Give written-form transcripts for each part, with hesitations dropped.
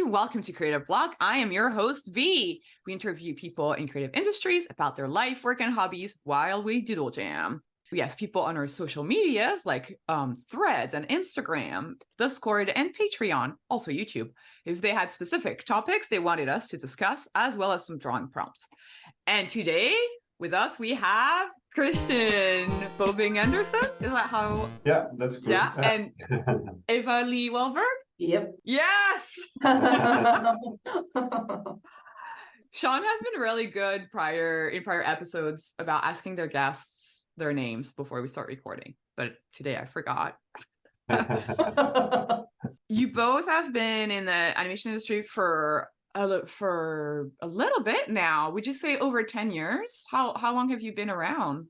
and welcome to Creative Blog. I am your host, V. We interview people in creative industries about their life, work, and hobbies while we doodle jam. We ask people on our social medias like Threads and Instagram, Discord, and Patreon, also YouTube, if they had specific topics they wanted us to discuss, as well as some drawing prompts. And today, with us, we have Christian Boving Andersen. Is that how? Yeah, that's good. Yeah, and Eva Wallberg. Yep. Yes. Sean has been really good in prior episodes about asking their guests their names before we start recording, but today I forgot. You both have been in the animation industry for a little bit now. Would you say over 10 years? How long have you been around?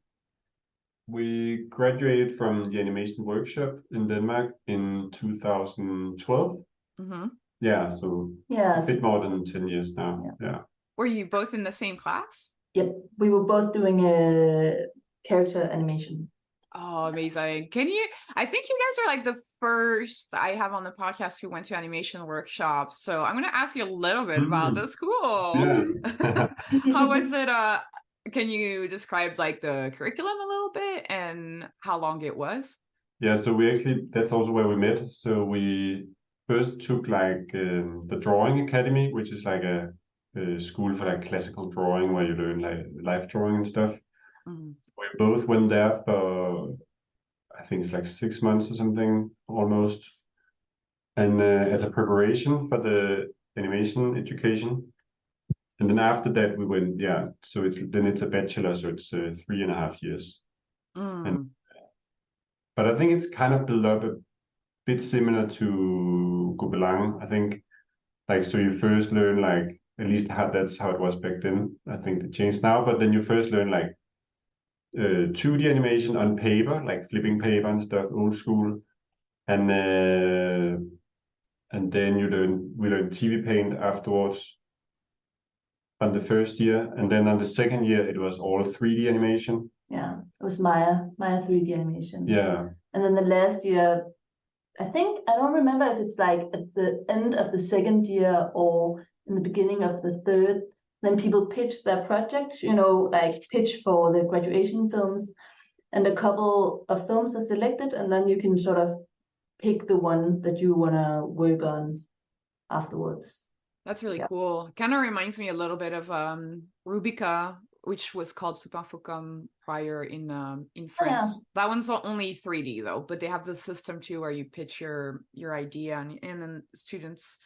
We graduated from the animation workshop in Denmark in 2012. Mm-hmm. Yeah, so a bit more than 10 years now. Yeah. Were you both in the same class? Yep, we were both doing a character animation. Oh, amazing. I think you guys are like the first I have on the podcast who went to animation workshops. So I'm going to ask you a little bit about the school. Yeah. How was it? Can you describe like the curriculum a little bit and how long it was? Yeah, so that's also where we met. So we first took like the drawing academy, which is like a school for like classical drawing where you learn like life drawing and stuff. Mm-hmm. We both went there for, I think it's like 6 months or something, almost. And as a preparation for the animation education. And then after that we went, so it's a bachelor, so it's 3.5 years. But I think it's kind of built up a bit similar to Gobelang. I think, like, so you first learn like, at least that's how it was back then. I think it changed now, but then you first learn like 2D animation on paper, like flipping paper and stuff, old school. And then we learn TV paint afterwards on the first year. And then on the second year, it was all 3D animation. Yeah, it was Maya 3D animation. Yeah. And then the last year, I don't remember if it's like at the end of the second year or in the beginning of the third, then people pitch their projects, like pitch for the graduation films, and a couple of films are selected, and then you can sort of pick the one that you want to work on afterwards. That's really cool. Kind of reminds me a little bit of Rubica, which was called Superfocum prior in France. Yeah. That one's only 3D though, but they have the system too where you pitch your idea and then students.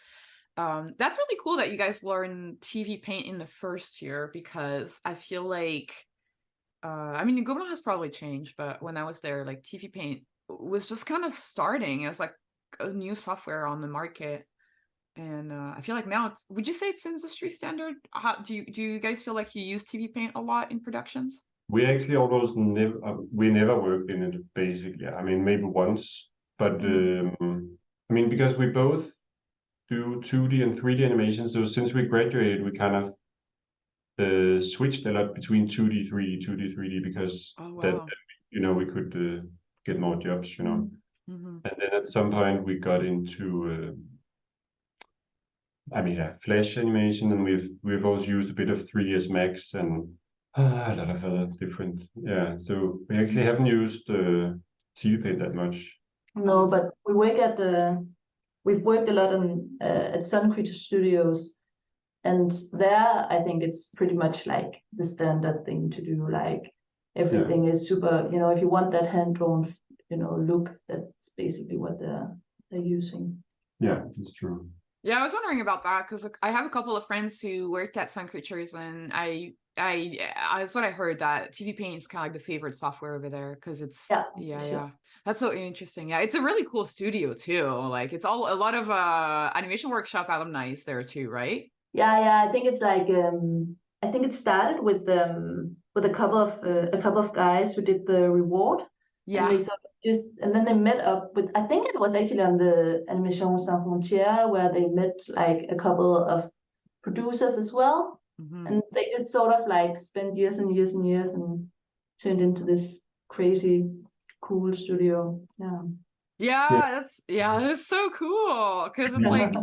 That's really cool that you guys learn TV paint in the first year, because I feel like Gobelang has probably changed, but when I was there, like TV paint was just kind of starting. It was like a new software on the market. And I feel like now would you say it's industry standard? Do you guys feel like you use TV paint a lot in productions? We actually almost never worked in it, basically. I mean, maybe once, but because we both do 2D and 3D animation, so since we graduated, we kind of switched a lot between 2D, 3D, because that we could get more jobs, Mm-hmm. And then at some point we got into Flash animation, and we've also used a bit of 3ds Max and a lot of other different. Yeah, so we actually haven't used TV paint that much. No, but we've worked a lot at Sun Creature Studios, and there I think it's pretty much like the standard thing to do. Like everything is super. If you want that hand drawn, look, that's basically what they're using. Yeah, that's true. Yeah, I was wondering about that because I have a couple of friends who work at Sun Creatures, and I that's what I heard, that TV Paint is kind of like the favorite software over there because it's yeah. That's so interesting. Yeah, it's a really cool studio too. Like it's a lot of animation workshop alumni is there too, right? Yeah. I think it's like I think it started with a couple of guys who did the reward. Yeah. And then they met up with, I think it was actually on the Animation SANS FRONTIÈRES, where they met like a couple of producers as well. Mm-hmm. And they just sort of like spent years and years and years and turned into this crazy cool studio. Yeah, that's so cool. Because it's like,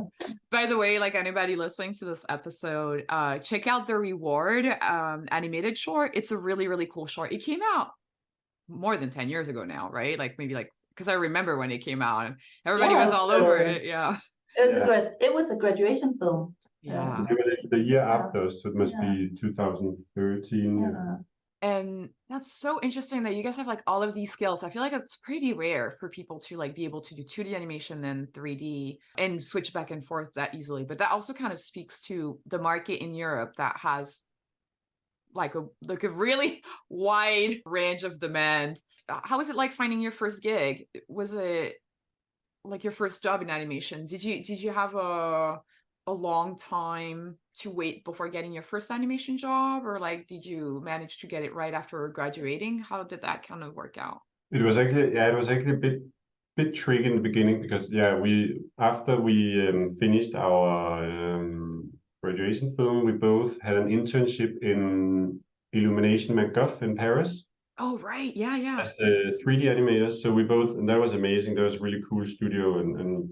by the way, like anybody listening to this episode, check out the Reward animated short. It's a really, really cool short. It came out more than 10 years ago now, right? Like maybe like, because I remember when it came out and everybody was all over it. Yeah. It was a graduation film. Yeah. The year after, so it must be 2013. Yeah. And that's so interesting that you guys have like all of these skills. I feel like it's pretty rare for people to like be able to do 2D animation and 3D and switch back and forth that easily. But that also kind of speaks to the market in Europe that has like a really wide range of demand. How was it like finding your first gig? Was it like your first job in animation? Did you have a long time to wait before getting your first animation job, or like did you manage to get it right after graduating? How did that kind of work out? It was actually a bit tricky in the beginning because after we finished our graduation film, we both had an internship in Illumination MacGuff in Paris. Oh right, yeah. As a 3D animator, so we both, and that was amazing. That was a really cool studio, and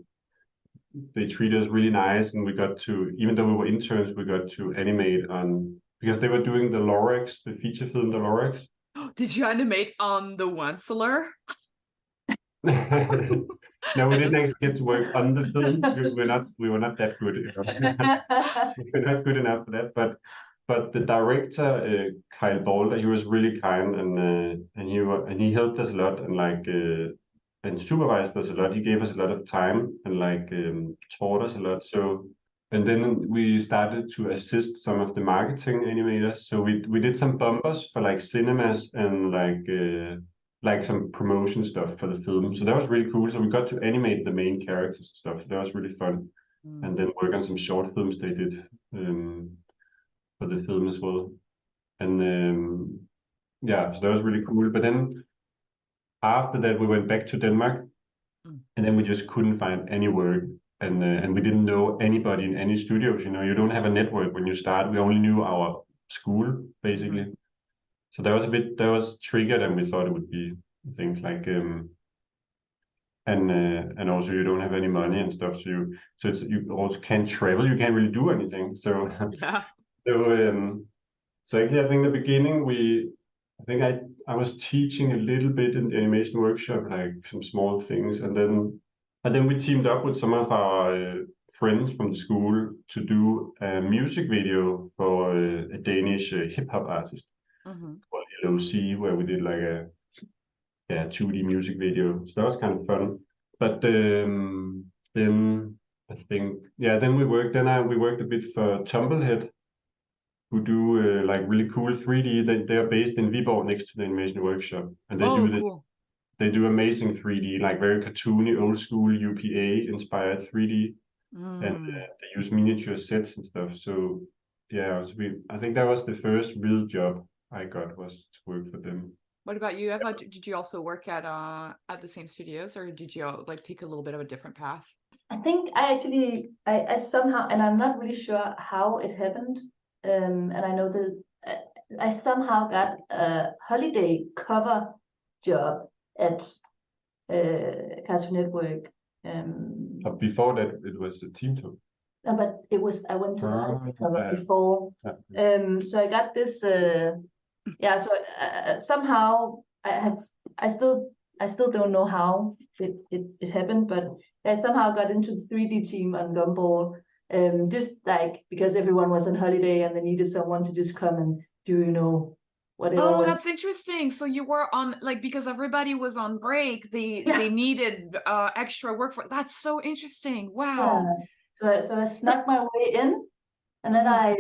they treated us really nice, and we got to, even though we were interns, we got to animate on, because they were doing the Lorax, the feature film, the Lorax. Did you animate on the Wanseler? No, we didn't actually get to work on the film. We were not that good. We were not good enough for that. But the director, Kyle Balder, he was really kind, and he helped us a lot, and supervised us a lot. He gave us a lot of time and taught us a lot. So, and then we started to assist some of the marketing animators. So we did some bumpers for like cinemas and like some promotion stuff for the film. So that was really cool. So we got to animate the main characters and stuff. That was really fun. And then work on some short films they did for the film as well. And so that was really cool. But then after that, we went back to Denmark, and then we just couldn't find any work. And we didn't know anybody in any studios. You know, you don't have a network when you start. We only knew our school, basically. So that was triggered, and we thought it would be things like and also you don't have any money and stuff, so you also can't travel, you can't really do anything. So yeah. So actually, I think in the beginning I was teaching a little bit in the animation workshop, like some small things, and then we teamed up with some of our friends from the school to do a music video for a Danish hip hop artist. Called LOC, where we did like a 2D music video. So that was kind of fun. But then I think then we worked a bit for Tumblehead, who do like really cool 3D. They're based in Viborg, next to the animation workshop, and they do amazing 3D, like very cartoony, old school UPA inspired 3D, and they use miniature sets and stuff. So I think that was the first real job I got, was to work for them. What about you, Eva? Did you also work at the same studios, or did you like take a little bit of a different path? I think I somehow, and I'm not really sure how it happened, and I know that I somehow got a holiday cover job at Cartoon Network. But before that, it was a team tour. No, but I went to the holiday cover before. So I got this. So somehow I still don't know how it happened, but I somehow got into the 3D team on Gumball, just like because everyone was on holiday and they needed someone to just come and do, whatever. Oh, that's interesting. So you were on, like, because everybody was on break, they needed extra work for. That's so interesting. Wow. Yeah. So I snuck my way in, and then I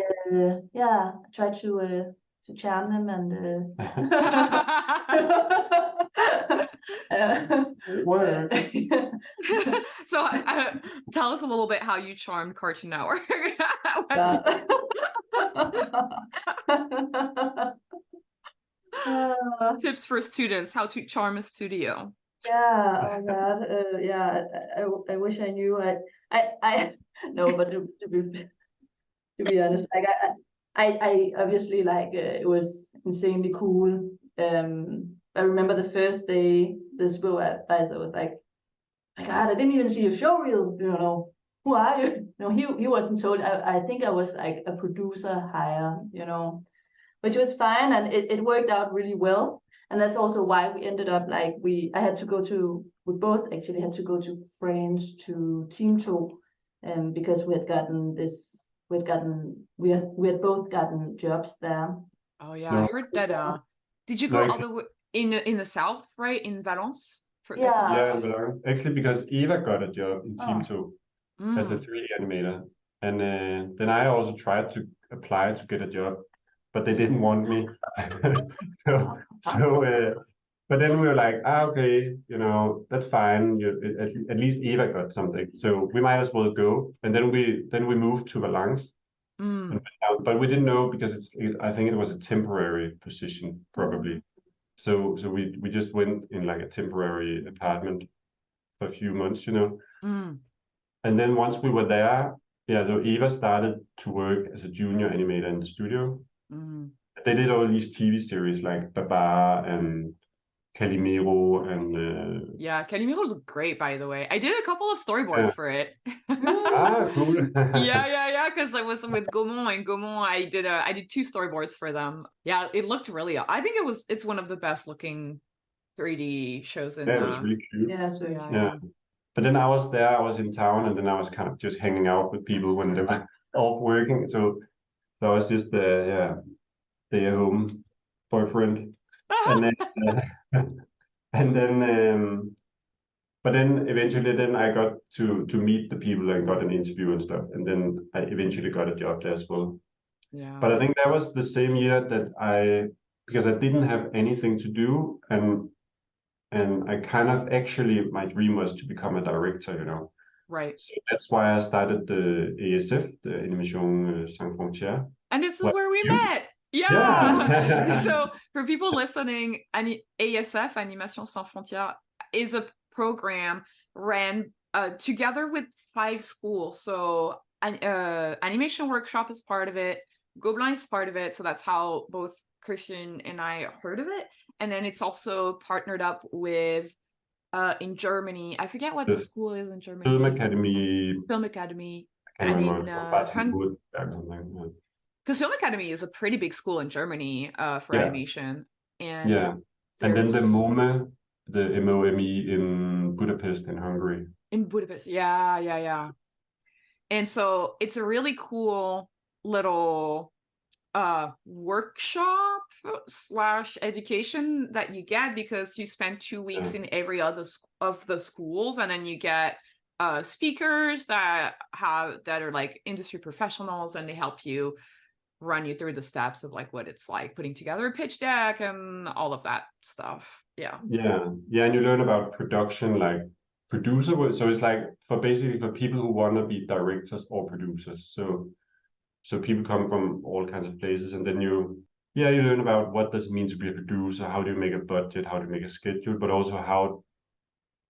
tried to charm them and So tell us a little bit how you charmed Cartoon Network. Tips for students, how to charm a studio. Oh God. I wish I knew. I no, but to be honest, like I obviously, like, it was insanely cool. I remember the first day the school advisor was like, my God, I didn't even see your showreel, you know, who are you? No, he wasn't told. I think I was like a producer hire, you know, which was fine, and it worked out really well. And that's also why we ended up like we both actually had to go to France to team talk, because we had both gotten jobs there. Oh yeah, No, I heard that. Did you no, go all actually, the way in the south, right? In Valence for Yeah. yeah, in Boulogne. Actually, because Eva got a job in Team Oh. 2 as a 3D animator, and then I also tried to apply to get a job, but they didn't want me. so but then we were like, okay, you know, that's fine. At least Eva got something, so we might as well go. And then we moved to Valence, but we didn't know because I think it was a temporary position probably. So we just went in like a temporary apartment for a few months, you know. And then once we were there, yeah, so Eva started to work as a junior animator in the studio. They did all these TV series like Baba and Calimero and yeah, Calimero looked great, by the way. I did a couple of storyboards yeah. for it. Cool. yeah, because I was with Gaumont, and Gaumont, I did 2 storyboards for them. Yeah, it looked really. I think it's one of the best looking 3D shows in. Yeah, it was really cute. Yeah, it's very yeah, cute. Yeah. But then I was in town, and then I was kind of just hanging out with people when they were off working. So I was just stay-at-home boyfriend, and then and then but then eventually then I got to meet the people and got an interview and stuff, and then I eventually got a job there as well. yeah. But I think that was the same year that because I didn't have anything to do, and I kind of actually my dream was to become a director, you know. Right. So that's why I started the ASF, the Animation Sans Frontières. And this is Like where we you. met. Yeah. Yeah. So for people listening, ASF, Animation Sans Frontières, is a program ran together with 5 schools. So Animation Workshop is part of it. Gobelin is part of it. So that's how both Christian and I heard of it. And then it's also partnered up with in Germany. I forget what the school is in Germany. Film Academy. Film Academy. I can't And remember. in because Film Academy is a pretty big school in Germany for animation. And yeah. And then the MOME, the MOME in Budapest in Hungary. In Budapest, yeah. And so it's a really cool little workshop / education that you get, because you spend 2 weeks in every other of the schools, and then you get speakers that are like industry professionals, and they help you run you through the steps of like what it's like putting together a pitch deck and all of that stuff. Yeah, and you learn about production, like producer work. So it's like for people who want to be directors or producers. So people come from all kinds of places, and then you learn about what does it mean to be a producer, how do you make a budget, how do you make a schedule, but also how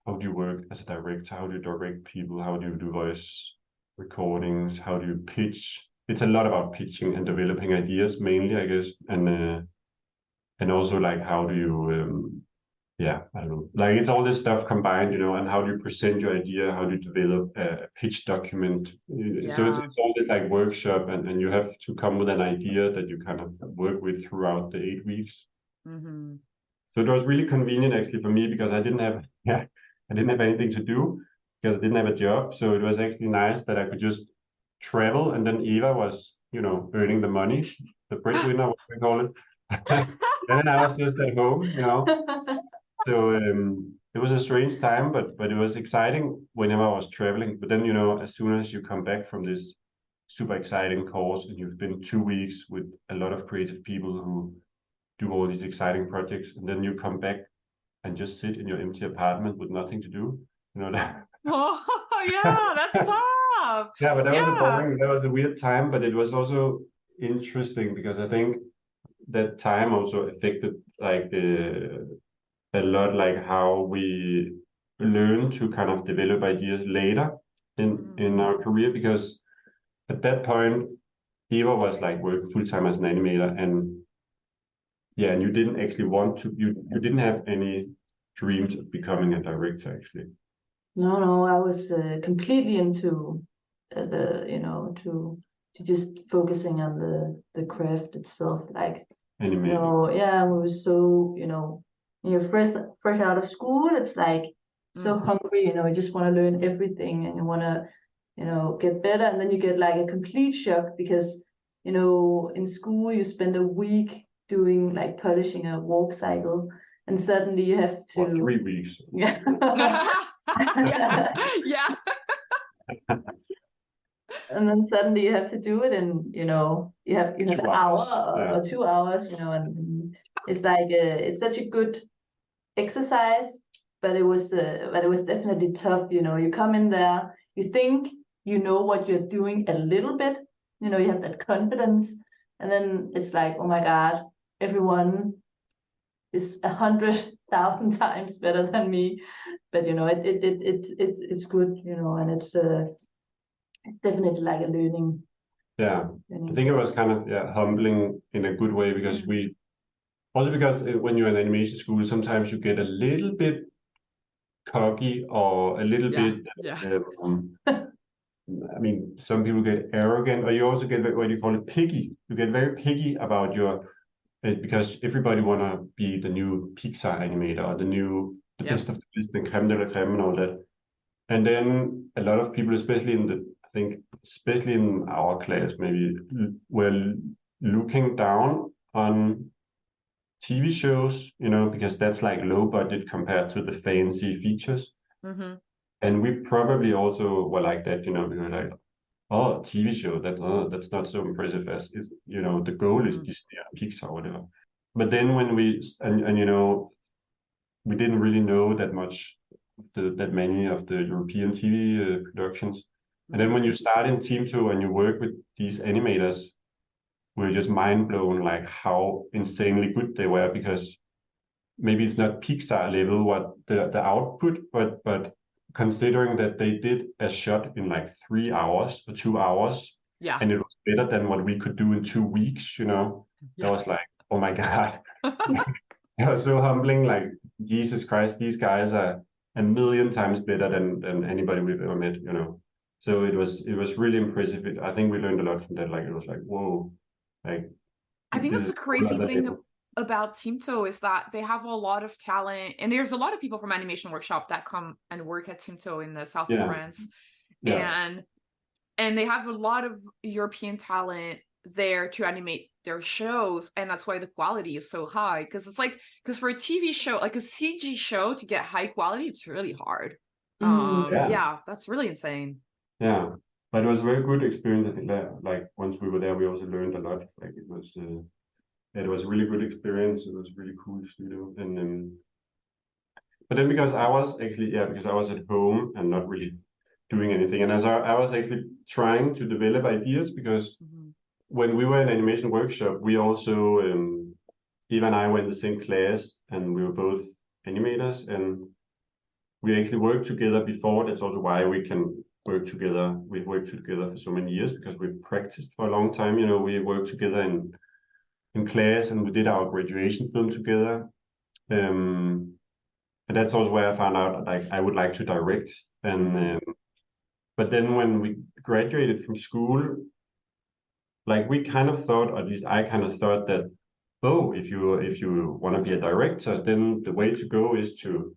do you work as a director, how do you direct people, how do you do voice recordings, how do you pitch. It's a lot about pitching and developing ideas mainly, I guess, and also like how do you I don't know, like it's all this stuff combined, you know, and how do you present your idea, how do you develop a pitch document. So it's all this like workshop, and you have to come with an idea that you kind of work with throughout the 8 weeks. So it was really convenient actually for me, because I didn't have anything to do, because I didn't have a job. So it was actually nice that I could just travel, and then Eva was, you know, earning the money, the breadwinner, what we call it. And then I was just at home, you know. So it was a strange time, but it was exciting whenever I was traveling. But then, you know, as soon as you come back from this super exciting course, and you've been 2 weeks with a lot of creative people who do all these exciting projects, and then you come back and just sit in your empty apartment with nothing to do, you know that. Oh yeah, that's tough. Yeah, but that was a weird time, but it was also interesting, because I think that time also affected like a lot, like how we learn to kind of develop ideas later in our career, because at that point Eva was like working full-time as an animator, and you didn't actually want to, you didn't have any dreams of becoming a director actually. No, I was completely into to just focusing on the craft itself. Like, Animating. yeah, we were so, you're fresh out of school, it's like so hungry, you just want to learn everything and you want to, get better. And then you get like a complete shock because, in school you spend a week doing like polishing a walk cycle and suddenly you have to. Or 3 weeks. Yeah. Yeah. And then suddenly you have to do it in, you have an 2 hour hours. or 2 hours, and it's like it's such a good exercise, but it was definitely tough. You come in there, you think you know what you're doing a little bit, you have that confidence, and then it's like, oh my God, everyone is 100,000 times better than me. But it's good, and it's definitely like a learning. Yeah, I think it was kind of humbling in a good way because when you're in animation school, sometimes you get a little bit cocky or a little bit. I mean, some people get arrogant, or you also get what you call it picky. You get very picky about because everybody wanna be the new Pixar animator or the best of the best, the creme de la creme and all that. And then a lot of people, especially in our class, maybe were looking down on TV shows, because that's like low budget compared to the fancy features. And we probably also were like that, we were like, oh, TV show, that's not so impressive as is, the goal is Disney or Pixar or whatever. But then when we didn't really know that many of the European TV productions. And then when you start in Team 2 and you work with these animators, we're just mind blown like how insanely good they were, because maybe it's not Pixar level what the output, but considering that they did a shot in like 3 hours or 2 hours, and it was better than what we could do in 2 weeks, that was like, oh my God. It was so humbling, like, Jesus Christ, these guys are a million times better than anybody we've ever met, So it was really impressive. I think we learned a lot from that. Like, it was like, whoa, like. I think that's the crazy thing about Teamto is that they have a lot of talent, and there's a lot of people from Animation Workshop that come and work at Teamto in the south of France, and they have a lot of European talent there to animate their shows, and that's why the quality is so high. Because for a TV show, like a CG show, to get high quality, it's really hard. That's really insane. Yeah, but it was a very good experience. I think that like once we were there, we also learned a lot. Like it was a really good experience. It was really cool studio, and but then because I was at home and not really doing anything, and as I was actually trying to develop ideas, because when we were in animation workshop, we also Eva and I were in the same class, and we were both animators, and we actually worked together before. That's also why we can work together. We've worked together for so many years because we've practiced for a long time. We worked together in class, and we did our graduation film together. And that's also where I found out like I would like to direct. And but then when we graduated from school, like we kind of thought, or at least I kind of thought that, oh, if you want to be a director, then the way to go is to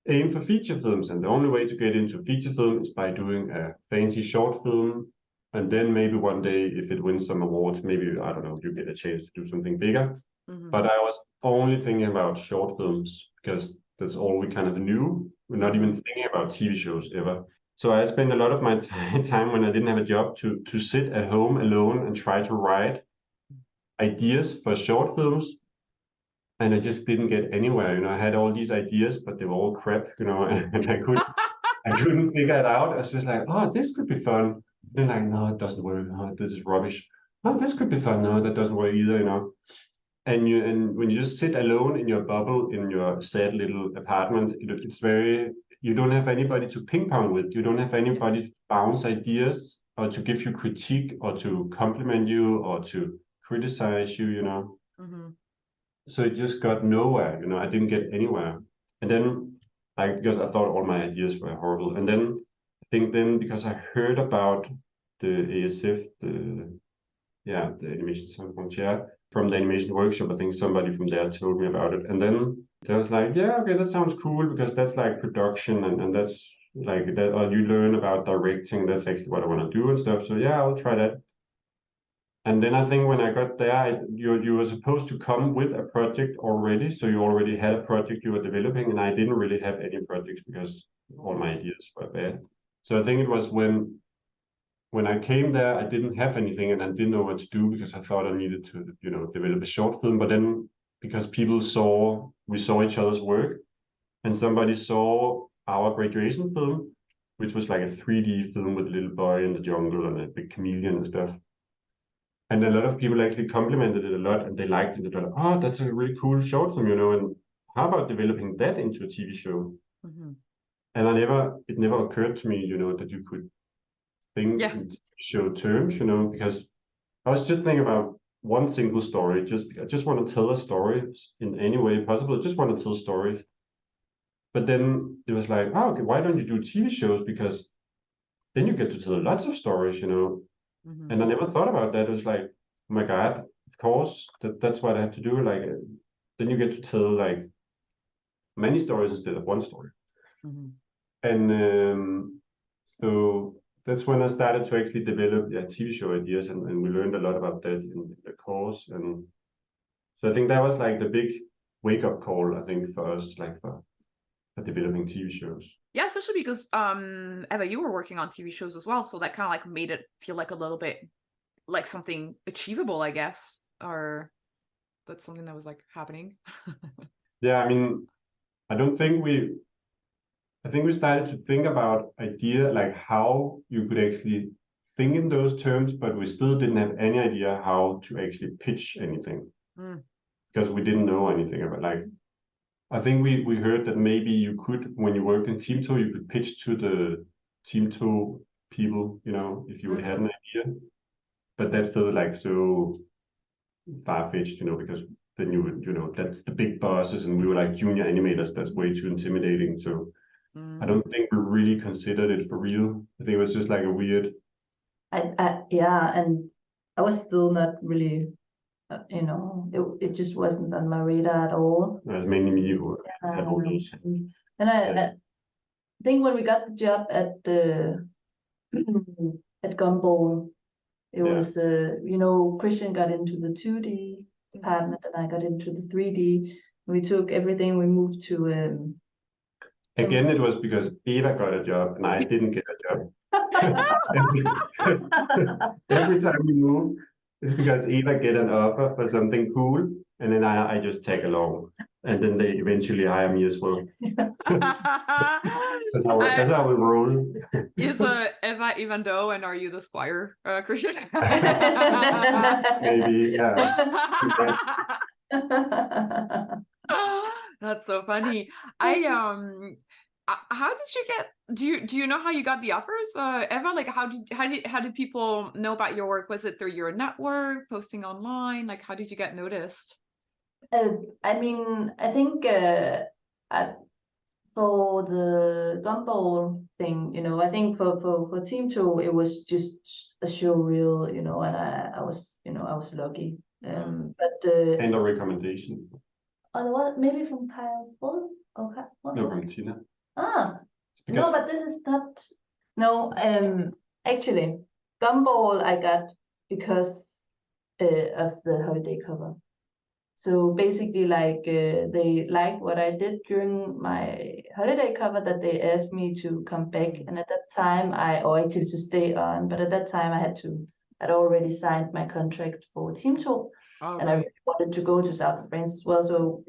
aim for feature films, and the only way to get into feature film is by doing a fancy short film, and then maybe one day, if it wins some awards, maybe, I don't know, you get a chance to do something bigger. But I was only thinking about short films because that's all we kind of knew. We're not even thinking about TV shows ever. So I spent a lot of my time when I didn't have a job to sit at home alone and try to write ideas for short films. And I just didn't get anywhere. I had all these ideas, but they were all crap, and I couldn't figure it out. I was just like, oh, this could be fun. Then like, no, it doesn't work. Oh, this is rubbish. Oh, this could be fun. No, that doesn't work either, And when you just sit alone in your bubble, in your sad little apartment, you don't have anybody to ping pong with. You don't have anybody to bounce ideas or to give you critique or to compliment you or to criticize you, So it just got nowhere, I didn't get anywhere. And then like, because I thought all my ideas were horrible. And then I think because I heard about the ASF, the Animation Sans Frontières, from the animation workshop, I think somebody from there told me about it. And then I was like, yeah, okay, that sounds cool, because that's like production, and that's like that, or you learn about directing. That's actually what I want to do and stuff. So yeah, I'll try that. And then I think when I got there, you were supposed to come with a project already. So you already had a project you were developing, and I didn't really have any projects because all my ideas were bad. So I think it was when I came there, I didn't have anything, and I didn't know what to do, because I thought I needed to, develop a short film. But then, because we saw each other's work, and somebody saw our graduation film, which was like a 3D film with a little boy in the jungle and a big chameleon and stuff. And a lot of people actually complimented it a lot, and they liked it. They're like, oh, that's a really cool short film, and how about developing that into a TV show? Mm-hmm. And it never occurred to me, that you could think in TV show terms, because I was just thinking about one single story. I just want to tell a story in any way possible. I just want to tell stories. But then it was like, oh, okay, why don't you do TV shows? Because then you get to tell lots of stories, Mm-hmm. And I never thought about that. It was like, oh my God, of course, that's what I have to do. Like, then you get to tell like many stories instead of one story. Mm-hmm. And so that's when I started to actually develop TV show ideas, and we learned a lot about that in the course. And so I think that was like the big wake-up call, I think, for us, like for developing TV shows. Yeah, especially because Eva, you were working on TV shows as well, so that kind of like made it feel like a little bit like something achievable, I guess, or that's something that was like happening. Yeah, I mean, I think we started to think about idea, like how you could actually think in those terms, but we still didn't have any idea how to actually pitch anything, because we didn't know anything about, like, I think we heard that maybe you could, when you work in Teamto, you could pitch to the Teamto people, if you had an idea, but that felt like so far-fetched, because then you would, that's the big bosses, and we were like junior animators. That's way too intimidating. So I don't think we really considered it for real. I think it was just like a weird. Yeah, and I was still not really, it just wasn't on my radar at all. It was mainly me who had all those. And I think when we got the job at at Gumball, it was Christian got into the 2D department, and I got into the 3D. We took everything. We moved to. Again, it was because Eva got a job and I didn't get a job. Every time we move, it's because Eva get an offer for something cool, and then I just tag along, and then they eventually hire me as well. That's how we roll. Is Eva Ivandoe, and are you the squire, Christian? Maybe, yeah. That's so funny. How did you get? Do you know how you got the offers, Eva? Like, how did people know about your work? Was it through your network, posting online? Like, how did you get noticed? I mean, I think for the Gumball thing, I think for Teamto, it was just a show reel, and I was lucky. But and a recommendation. Otherwise, maybe from Kyle. Okay. No, from Tina. No, but this is not. No, actually, Gumball I got because of the holiday cover. So basically, like they liked what I did during my holiday cover, that they asked me to come back. And at that time, or actually to stay on, but at that time I'd already signed my contract for Teamto, and I really wanted to go to South of France as well. So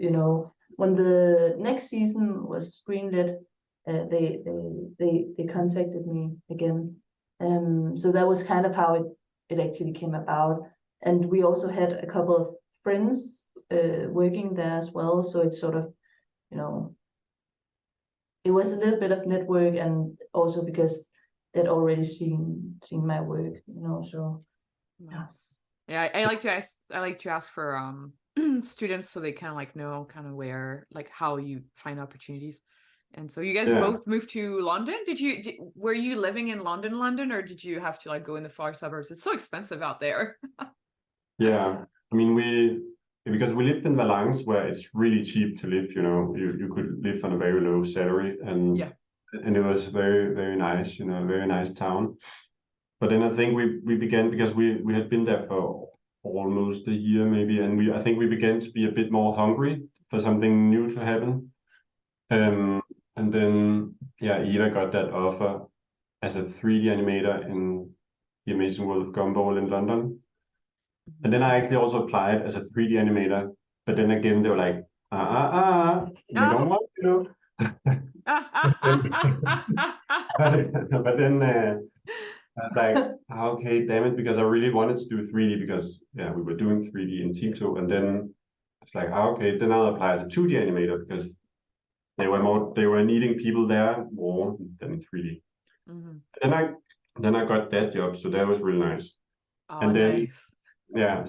when the next season was greenlit, they contacted me again. So that was kind of how it actually came about. And we also had a couple of friends working there as well, so it's sort of, it was a little bit of network, and also because they'd already seen my work, so yes. Yeah, I like to ask for students, so they kind of like know kind of where, like, how you find opportunities. And so you guys both moved to London. Were you living in London, or did you have to like go in the far suburbs? It's so expensive out there. Yeah, I mean, because we lived in Valence, where it's really cheap to live, you know, you could live on a very low salary, and it was very, very nice, you know, a very nice town. But then I think we began, because we had been there for almost a year maybe, and I think we began to be a bit more hungry for something new to happen. And then Eva got that offer as a 3D animator in the Amazing World of Gumball in London. And then I actually also applied as a 3D animator, but then again they were like, we don't want you. But then I was like, okay, damn it, because I really wanted to do 3D, because we were doing 3D in Team 2, and then it's like, okay, then I'll apply as a 2D animator, because they were needing people there more than in 3D. And then I got that job, so that was really nice. And then nice.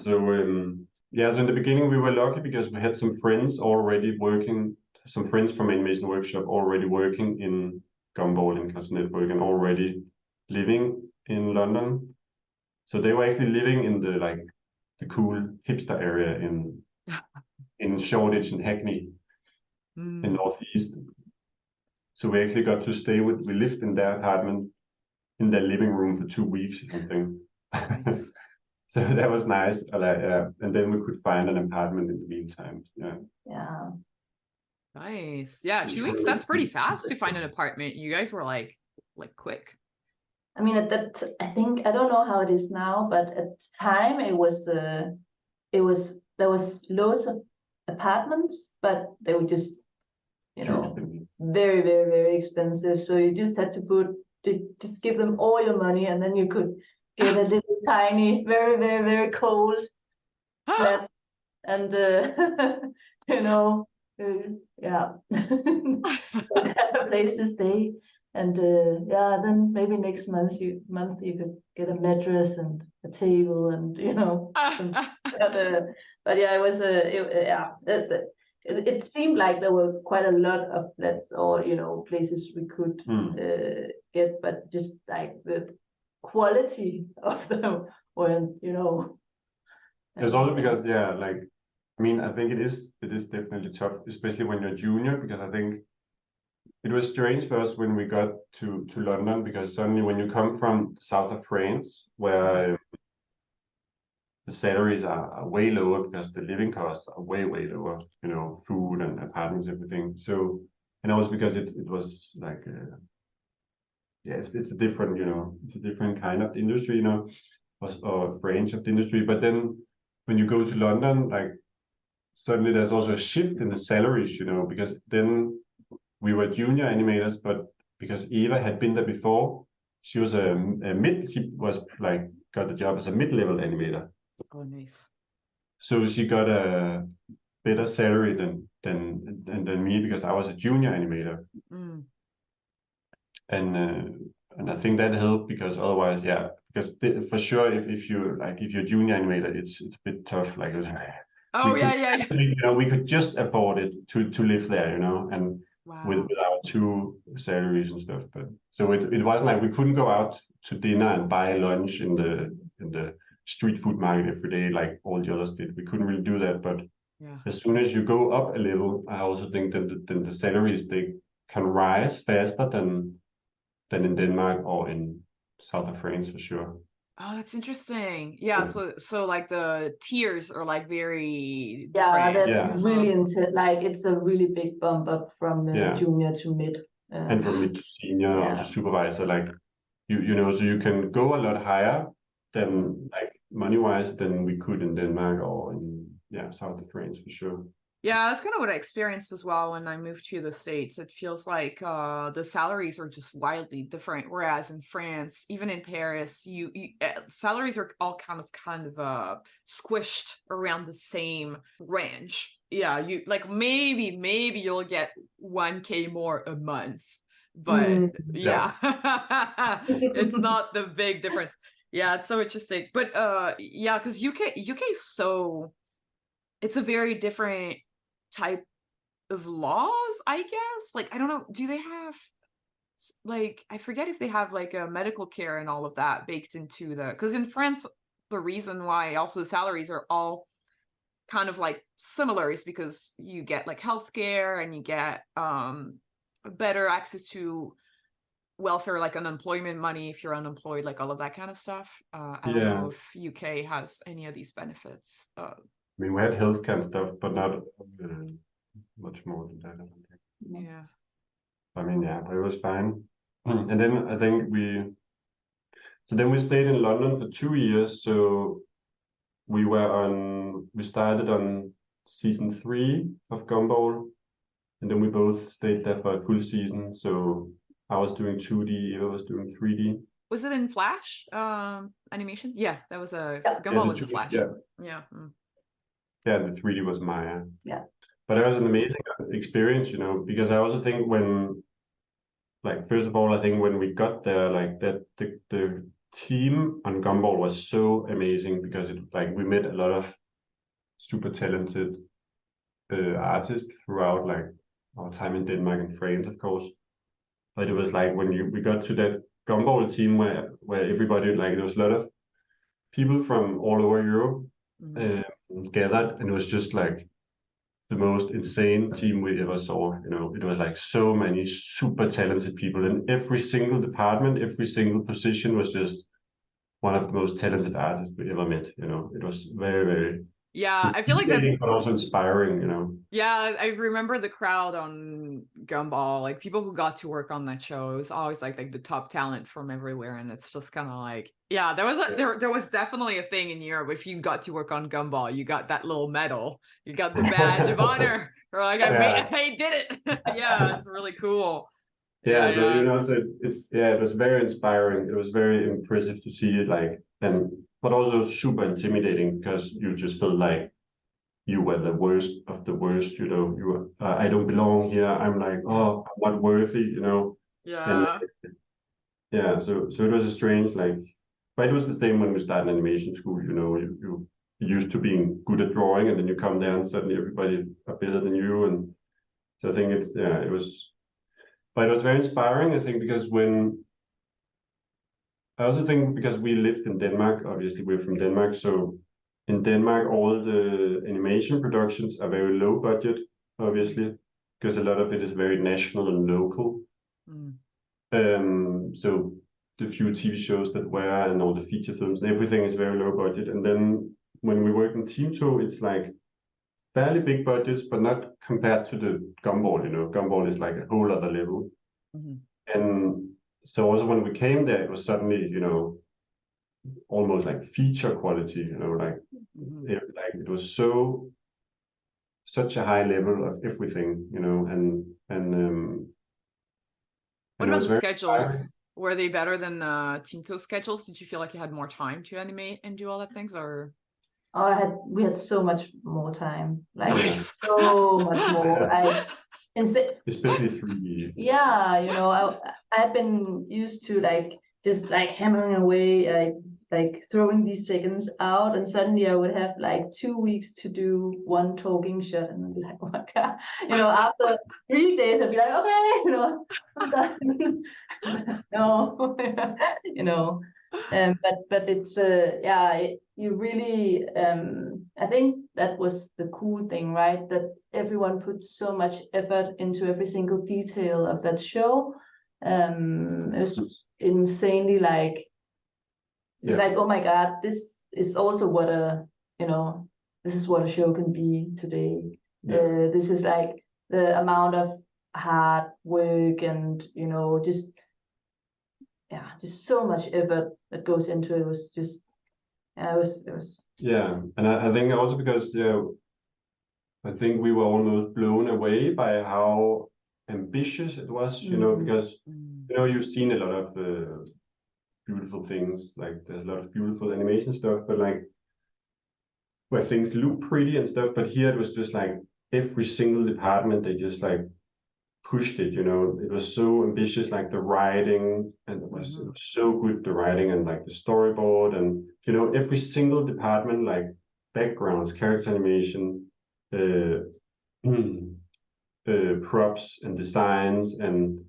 So in the beginning we were lucky, because we had some friends already working, some friends from Animation Workshop already working in Gumball and Cartoon Network, and already living in London. So they were actually living in the cool hipster area in Shoreditch and Hackney in Northeast. So we actually got to we lived in their apartment in their living room for 2 weeks or something. Nice. So that was nice. And then we could find an apartment in the meantime. Yeah. Nice. Yeah, 2 weeks. That's pretty fast to find an apartment. You guys were like quick. I mean, I think, I don't know how it is now, but at the time there was loads of apartments, but they were just, you know, very, very, very expensive. So you just had to just give them all your money, and then you could get a little tiny, very, very, very cold flat, and you know, have a place to stay, and then maybe next month you could get a mattress and a table, and you know, but yeah, it was it seemed like there were quite a lot of flats, or you know, places we could get, but just like the quality of them weren't, you know. It's also because I mean, I think it is definitely tough, especially when you're junior, because I think it was strange for us when we got to London, because suddenly when you come from the south of France, where the salaries are way lower, because the living costs are way, way lower, you know, food and apartments, everything. So, and also because it was like, it's a different, you know, it's a different kind of industry, you know, or branch of the industry. But then when you go to London, like suddenly there's also a shift in the salaries, you know, because then we were junior animators, but because Eva had been there before, she was she was like, got the job as a mid-level animator. Oh, nice. So she got a better salary than me, because I was a junior animator. And I think that helped, because otherwise, because for sure, if you're junior animator, it's a bit tough. Like, you know, we could just afford it to live there, you know, and with our 2 salaries and stuff. But so it wasn't like we couldn't go out to dinner and buy lunch in the street food market every day like all the others did. We couldn't really do that. But as soon as you go up a little, I also think that the salaries, they can rise faster than in Denmark or in south of France, for sure. Oh, that's interesting. Yeah, so like the tiers are like very different. Really intense. Like it's a really big bump up from junior to mid. And from mid to senior or to supervisor, like you know, so you can go a lot higher than like money-wise than we could in Denmark or in south of France, for sure. Yeah, that's kind of what I experienced as well when I moved to the States. It feels like the salaries are just wildly different. Whereas in France, even in Paris, salaries are all kind of squished around the same range. Yeah, you like maybe you'll get 1K more a month, but it's not the big difference. Yeah, it's so interesting. But because UK is so, it's a very different type of laws, I guess. Like, I don't know, do they have, like, I forget if they have like a medical care and all of that baked into the, because in France, the reason why also salaries are all kind of like similar is because you get like healthcare and you get better access to welfare, like unemployment money if you're unemployed, like all of that kind of stuff. I don't know if UK has any of these benefits. I mean, we had healthcare and stuff, but not much more than that, I don't think. Yeah. I mean, yeah, but it was fine. And then I think we stayed in London for 2 years. So we started on season 3 of Gumball, and then we both stayed there for a full season. So I was doing 2D, Eva was doing 3D. Was it in Flash animation? Yeah, that was Gumball was in Flash. Yeah. Yeah. Yeah, the 3D was Maya. Yeah. But it was an amazing experience, because I also think first of all, I think when we got there, like that the team on Gumball was so amazing because we met a lot of super talented artists throughout like our time in Denmark and France, of course. But it was like when we got to that Gumball team where everybody, like, there was a lot of people from all over Europe gathered, and it was just like the most insane team we ever saw. It was like so many super talented people in every single department, every single position was just one of the most talented artists we ever met. It was very, very I feel like that, but also inspiring. Yeah, I remember the crowd on Gumball, like people who got to work on that show. It was always like the top talent from everywhere, and it's just kind of like, there was definitely a thing in Europe. If you got to work on Gumball, you got that little medal, you got the badge of honor, or like I did it. Yeah, it's really cool. Yeah, so it was very inspiring. It was very impressive to see it, but also super intimidating because you just felt like you were the worst of the worst. You were, I don't belong here. I'm like, oh, I'm not worthy. Yeah. And yeah, so it was a strange, but it was the same when we started animation school. You used to being good at drawing, and then you come there and suddenly everybody are better than you. And so I think it was. But it was very inspiring, I think, because we lived in Denmark, obviously we're from Denmark, so in Denmark, all the animation productions are very low budget, obviously, because a lot of it is very national and local. So the few TV shows that were and all the feature films and everything is very low budget. And then when we work in Team 2, it's like fairly big budgets, but not compared to the Gumball. Gumball is like a whole other level. And so also when we came there, it was suddenly, almost like feature quality. It was such a high level of everything. What about the schedules? Were they better than Team 2 schedules? Did you feel like you had more time to animate and do all that things, or? We had so much more time, Nice. so much more. Especially 3D. Yeah, I've been used to just hammering away, like throwing these seconds out, and suddenly I would have 2 weeks to do one talking shot, and I'd be like, oh my god, after 3 days I'd be like, okay, I'm done. No, but it's you really I think that was the cool thing, right? That everyone put so much effort into every single detail of that show. It was insanely oh my god, this is also what this is what a show can be today. This is the amount of hard work and just so much effort that goes into it. It was just it was and I think also because I think we were almost blown away by how ambitious it was, because you've seen a lot of beautiful things, there's a lot of beautiful animation stuff, but where things look pretty and stuff, but here it was just every single department, they just pushed it. It was so ambitious, the writing, and it was so good, the writing and the storyboard, and every single department, backgrounds, character animation, props and designs and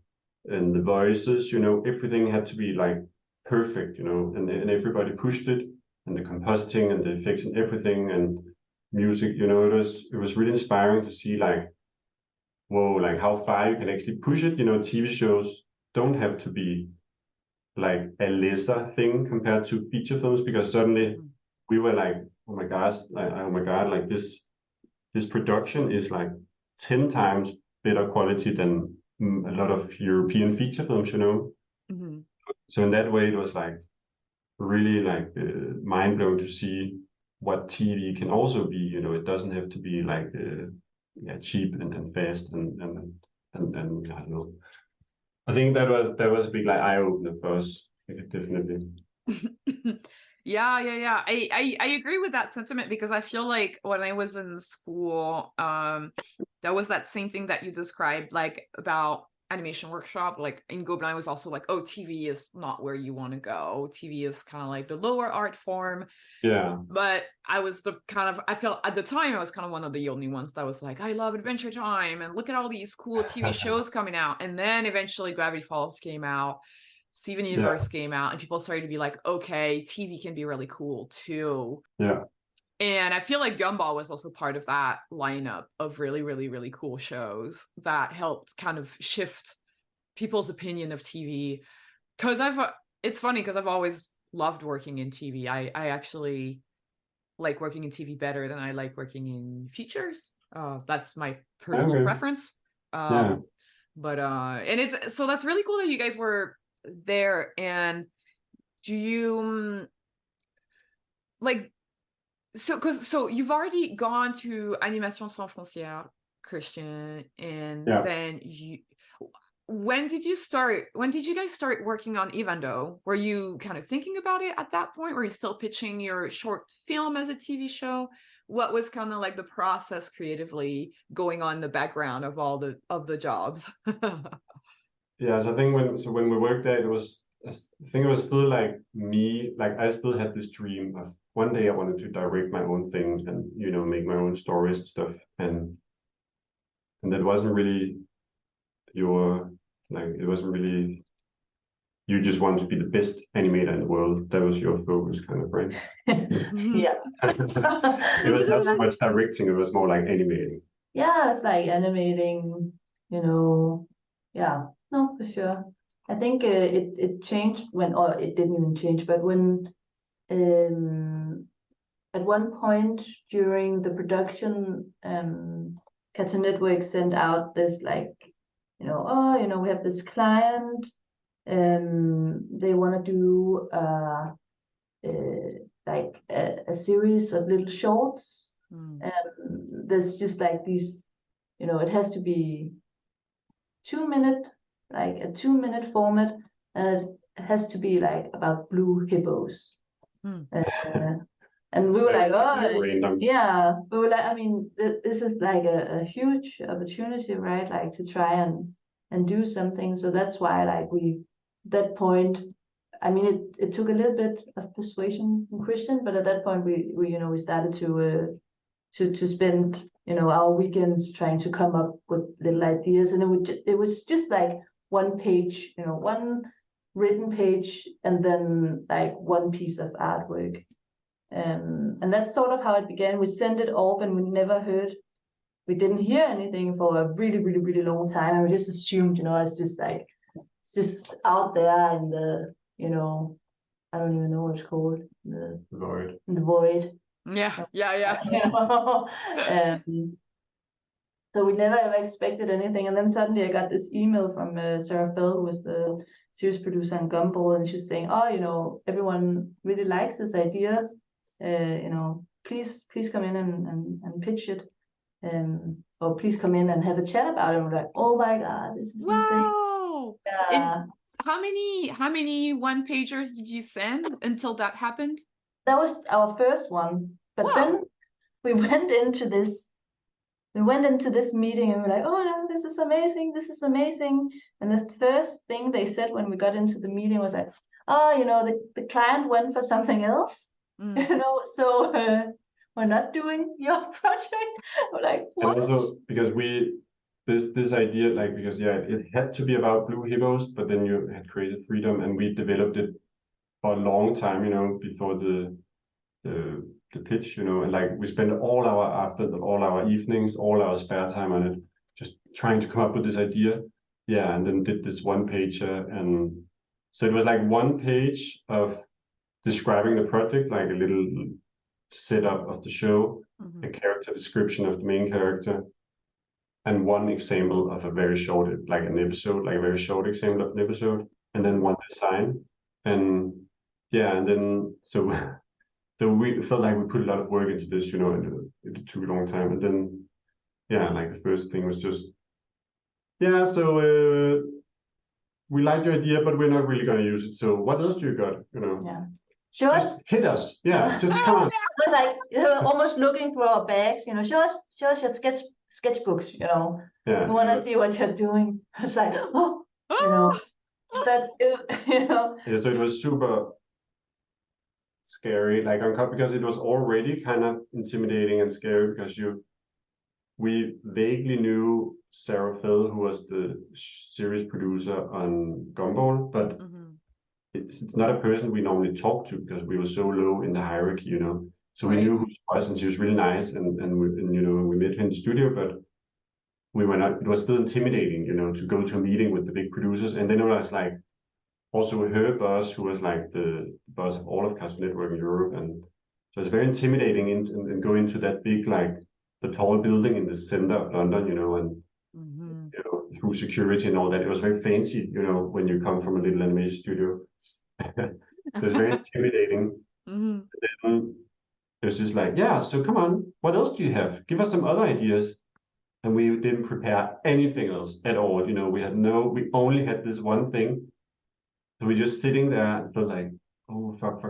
the voices, you know, everything had to be like perfect, you know, and everybody pushed it, and the compositing and the effects and everything and music, you know, it was really inspiring to see like, whoa, like how far you can actually push it. You know, TV shows don't have to be like a lesser thing compared to feature films, because suddenly we were like, oh my gosh, oh my god, like this production is like 10 times better quality than a lot of European feature films, you know. Mm-hmm. So in that way, it was like really like mind blowing to see what TV can also be. You know, it doesn't have to be like cheap and fast and I don't know. I think that was a big like eye opener for us, definitely. Yeah. I agree with that sentiment, because I feel like when I was in school, there was that same thing that you described, like about animation workshop. Like in Gobelin was also like, oh, TV is not where you want to go. TV is kind of like the lower art form. Yeah. But I was I felt at the time I was kind of one of the only ones that was like, I love Adventure Time and look at all these cool TV shows coming out. And then eventually Gravity Falls came out, Steven Universe came out, and people started to be like, okay, TV can be really cool too. Yeah. And I feel like Gumball was also part of that lineup of really, really, really cool shows that helped kind of shift people's opinion of TV. Because it's funny because I've always loved working in TV. I actually like working in TV better than I like working in features. That's my personal preference. But and it's so that's really cool that you guys were there. And do you like so you've already gone to Animation Sans Frontières, Christian, and then when did you guys start working on IVANDOE? Were you kind of thinking about it at that point? Were you still pitching your short film as a TV show? What was kind of like the process creatively going on in the background of all the jobs? Yeah, so I think when we worked there, I think it was still like me, like I still had this dream of one day I wanted to direct my own thing and, you know, make my own stories and stuff. And that wasn't really it wasn't really, you just want to be the best animator in the world. That was your focus, kind of, right? Yeah. It was not so much directing, it was more like animating. Yeah, it's like animating, you know. Yeah, no, for sure. I think it changed or it didn't even change, but when at one point during the production, Cartoon Network sent out this like, you know, we have this client, they want to do like a series of little shorts. There's just like these, you know, it has to be 2 minute, like a 2 minute format, and it has to be like about blue hippos. And we were like, oh, yeah, we were like, I mean, this is like a huge opportunity, right? Like to try and do something. So that's why, like, that point, I mean, it took a little bit of persuasion from Christian, but at that point we you know, we started to spend, you know, our weekends trying to come up with little ideas, and it was just like one page, you know, one written page, and then like one piece of artwork. And that's sort of how it began. We sent it off and we didn't hear anything for a really, really, really long time. And we just assumed, you know, it's just out there in the, you know, I don't even know what it's called. The void. In the void. Yeah. You know? So we never ever expected anything. And then suddenly I got this email from Sarah Fell, who was the series producer on Gumball, and she's saying, oh, you know, everyone really likes this idea. You know, please come in and pitch it. Or please come in and have a chat about it. And we're like, oh my God, this is wow. Insane. Yeah. How many one pagers did you send until that happened? That was our first one. But then we went into this meeting and we're like, oh no, this is amazing. And the first thing they said when we got into the meeting was like, oh, you know, the client went for something else. You know, so we're not doing your project. We're like, what? And also because this idea, like, because it had to be about blue hippos, but then you had created freedom, and we developed it for a long time, before the pitch, and like we spent all our evenings, all our spare time on it, just trying to come up with this idea. Yeah, and then did this one pager, and so it was like one page of describing the project, like a little setup of the show, a character description of the main character, and one example of a very short, like an episode, like a very short example of an episode, and then one design. And yeah, and then so we felt like we put a lot of work into this, and it took a long time. And then yeah, like the first thing was just, yeah, so we like your idea, but we're not really gonna use it. So what else do you got? Yeah. Just hit us. Yeah, just come on. Like almost looking through our bags, show us your sketchbooks, Yeah. We want to see what you're doing. It's like, but Yeah, so it was super scary, like because it was already kind of intimidating and scary, because we vaguely knew Sarah Phil, who was the series producer on Gumball, but it's not a person we normally talk to, because we were so low in the hierarchy, So we knew who she was, and she was really nice, and we met her in the studio, but we were not. It was still intimidating, to go to a meeting with the big producers, and then it was like also her boss, who was like the boss of all of Cartoon Network in Europe, and so it's very intimidating and go into that big, like the tall building in the center of London, and through security and all that. It was very fancy, when you come from a little animation studio. So it's very intimidating. And then it was just like, yeah, so come on, what else do you have? Give us some other ideas. And we didn't prepare anything else at all. We only had this one thing. So we're just sitting there and felt like, oh, fuck,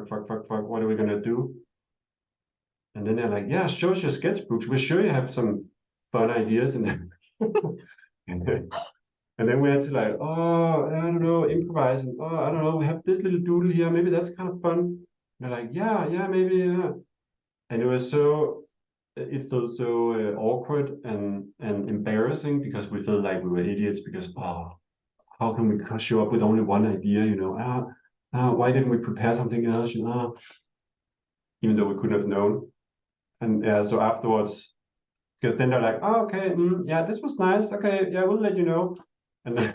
what are we gonna do? And then they're like, yeah, show us your sketchbooks. We're sure you have some fun ideas. And then we had to like, oh, I don't know, improvise. And oh, I don't know, we have this little doodle here. Maybe that's kind of fun. And they're like, yeah, maybe, yeah. And it felt so awkward and embarrassing, because we felt like we were idiots, because, how can we show up with only one idea, why didn't we prepare something else, even though we couldn't have known. And so afterwards, because then they're like, oh, okay, yeah, this was nice, okay, yeah, we'll let you know. And then,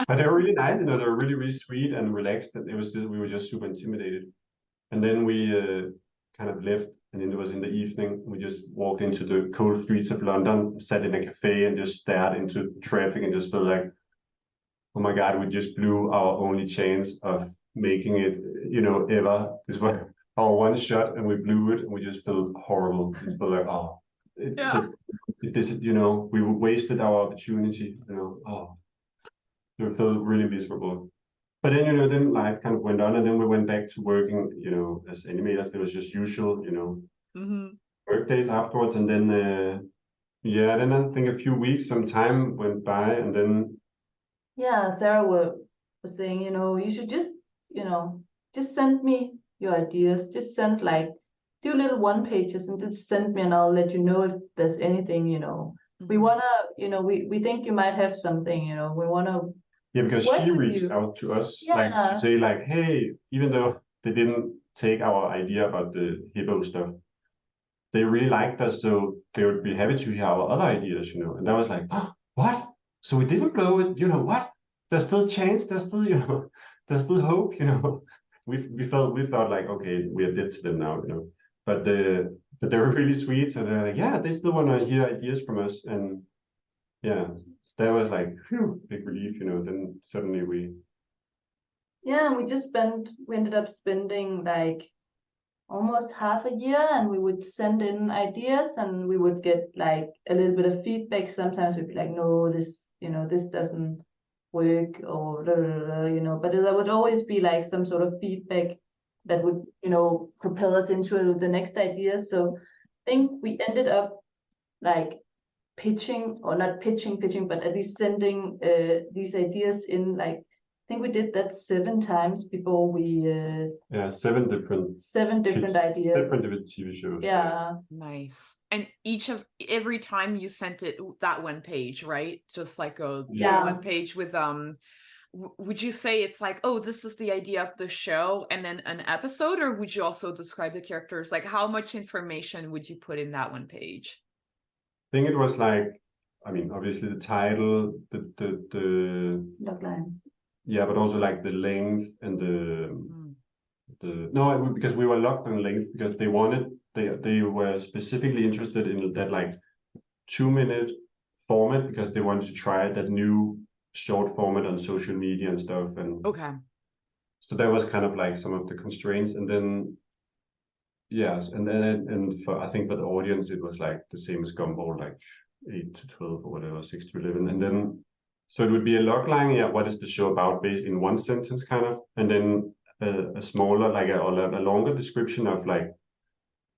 but they were really nice, they were really, really sweet and relaxed, and we were just super intimidated. And then we kind of left, and then it was in the evening. We just walked into the cold streets of London, sat in a cafe, and just stared into traffic, and just felt like, oh my God, we just blew our only chance of making it, ever. This was our one shot, and we blew it, and we just felt horrible. Just felt like, we wasted our opportunity, so it felt really miserable. But then, then life kind of went on, and then we went back to working, as animators. It was just usual, work days afterwards. And then, then I think a few weeks, some time went by, and then. Yeah, Sarah was saying, you should just send me your ideas. Just send do little one pages and just send me, and I'll let you know if there's anything, We wanna, we think you might have something, we wanna. Yeah, because she reached out to us, to say like, hey, even though they didn't take our idea about the hippo stuff, they really liked us, so they would be happy to hear our other ideas, And that was like, oh, what? So we didn't blow it, what? There's still chance, there's still, there's still hope, We thought like, okay, we are dead to them now, But they were really sweet, so they're like, yeah, they still want to hear ideas from us, and yeah, so that was like, phew, big relief, Then suddenly we. Yeah, we ended up spending like almost half a year, and we would send in ideas, and we would get like a little bit of feedback. Sometimes we'd be like, no, this doesn't work, or but there would always be like some sort of feedback that would propel us into the next idea. So I think we ended up like pitching, or not pitching, but at least sending these ideas in, like I think we did that 7 times before we. Yeah, 7 different ideas. 7 different TV shows. Yeah. Nice. And every time you sent it that one page, right? Just like the one page with would you say it's like, oh, this is the idea of the show and then an episode, or would you also describe the characters? Like, how much information would you put in that one page? I think it was like, I mean, obviously the title, the logline. Yeah, but also like the length and no, because we were locked on length because they were specifically interested in that like 2-minute format because they wanted to try that new short format on social media and stuff. And okay, so that was kind of like some of the constraints. And then yes, and for I think for the audience it was like the same as Gumball, like 8 to 12 or whatever, 6 to 11, and then so it would be a logline. Yeah, what is the show about? Based in one sentence, kind of, and then a smaller, like a longer description of like,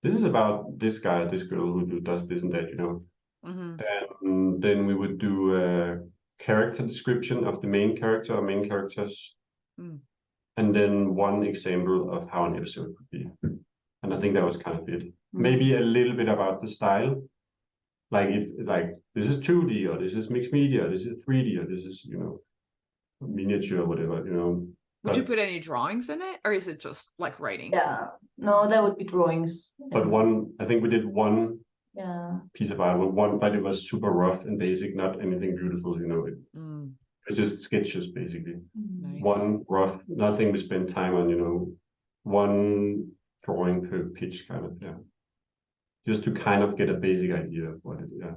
this is about this guy, this girl who does this and that, you know. And then we would do a character description of the main character or main characters, and then one example of how an episode could be. And I think that was kind of it. Maybe a little bit about the style, like if like this is 2D or this is mixed media, this is 3D or this is, you know, miniature or whatever, you know. Would you put any drawings in it, or is it just like writing? Yeah, no, that would be drawings. But I think we did one piece of art, but it was super rough and basic, not anything beautiful, you know. It's just sketches basically. Nice. One rough, nothing we spent time on, you know. One drawing per pitch, kind of, just to kind of get a basic idea of what it is.